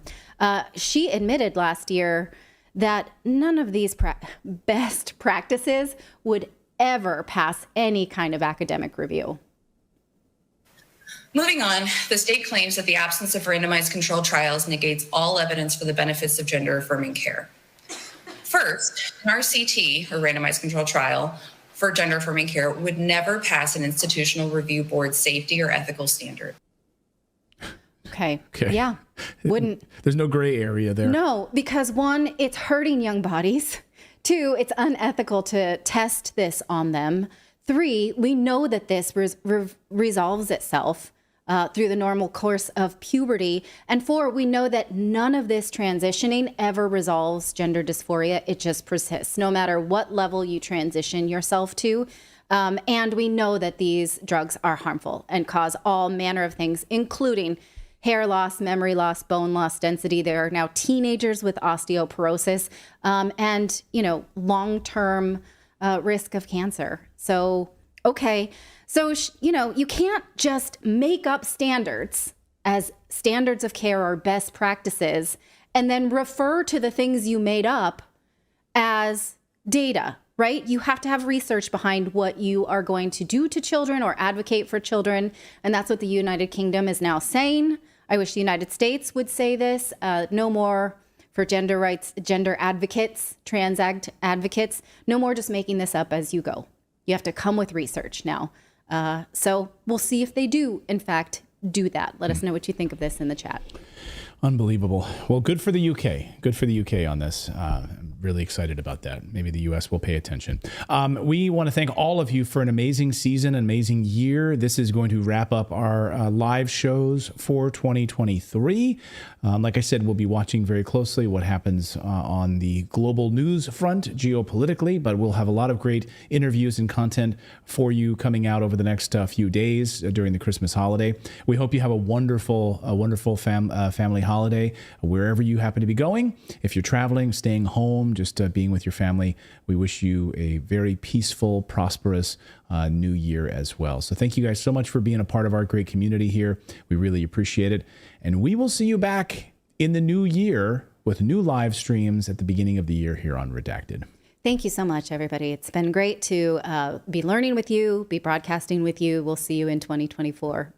She admitted last year that none of these best practices would ever pass any kind of academic review. Moving on, the state claims that the absence of randomized controlled trials negates all evidence for the benefits of gender affirming care. First, an RCT, or randomized controlled trial, for gender affirming care would never pass an institutional review board safety or ethical standard. Okay. Yeah. Wouldn't. There's no gray area there. No, because one, it's hurting young bodies. Two, it's unethical to test this on them. Three, we know that this resolves itself through the normal course of puberty. And four, we know that none of this transitioning ever resolves gender dysphoria. It just persists, no matter what level you transition yourself to. And we know that these drugs are harmful and cause all manner of things, including hair loss, memory loss, bone loss, density. There are now teenagers with osteoporosis and, long-term risk of cancer. So, okay. So, you can't just make up standards as standards of care or best practices and then refer to the things you made up as data, right? You have to have research behind what you are going to do to children or advocate for children. And that's what the United Kingdom is now saying. I wish the United States would say this. No more for gender rights, gender advocates, trans advocates. No more just making this up as you go. You have to come with research now. So we'll see if they do, in fact, do that. Let us know what you think of this in the chat. Unbelievable. Well, good for the UK. Good for the UK on this. I'm really excited about that. Maybe the US will pay attention. We want to thank all of you for an amazing season, an amazing year. This is going to wrap up our live shows for 2023. Like I said, we'll be watching very closely what happens on the global news front geopolitically, but we'll have a lot of great interviews and content for you coming out over the next few days during the Christmas holiday. We hope you have a wonderful family holiday wherever you happen to be going. If you're traveling, staying home, just being with your family, we wish you a very peaceful, prosperous new year as well. So thank you guys so much for being a part of our great community here. We really appreciate it. And we will see you back in the new year with new live streams at the beginning of the year here on Redacted. Thank you so much, everybody. It's been great to be learning with you, be broadcasting with you. We'll see you in 2024.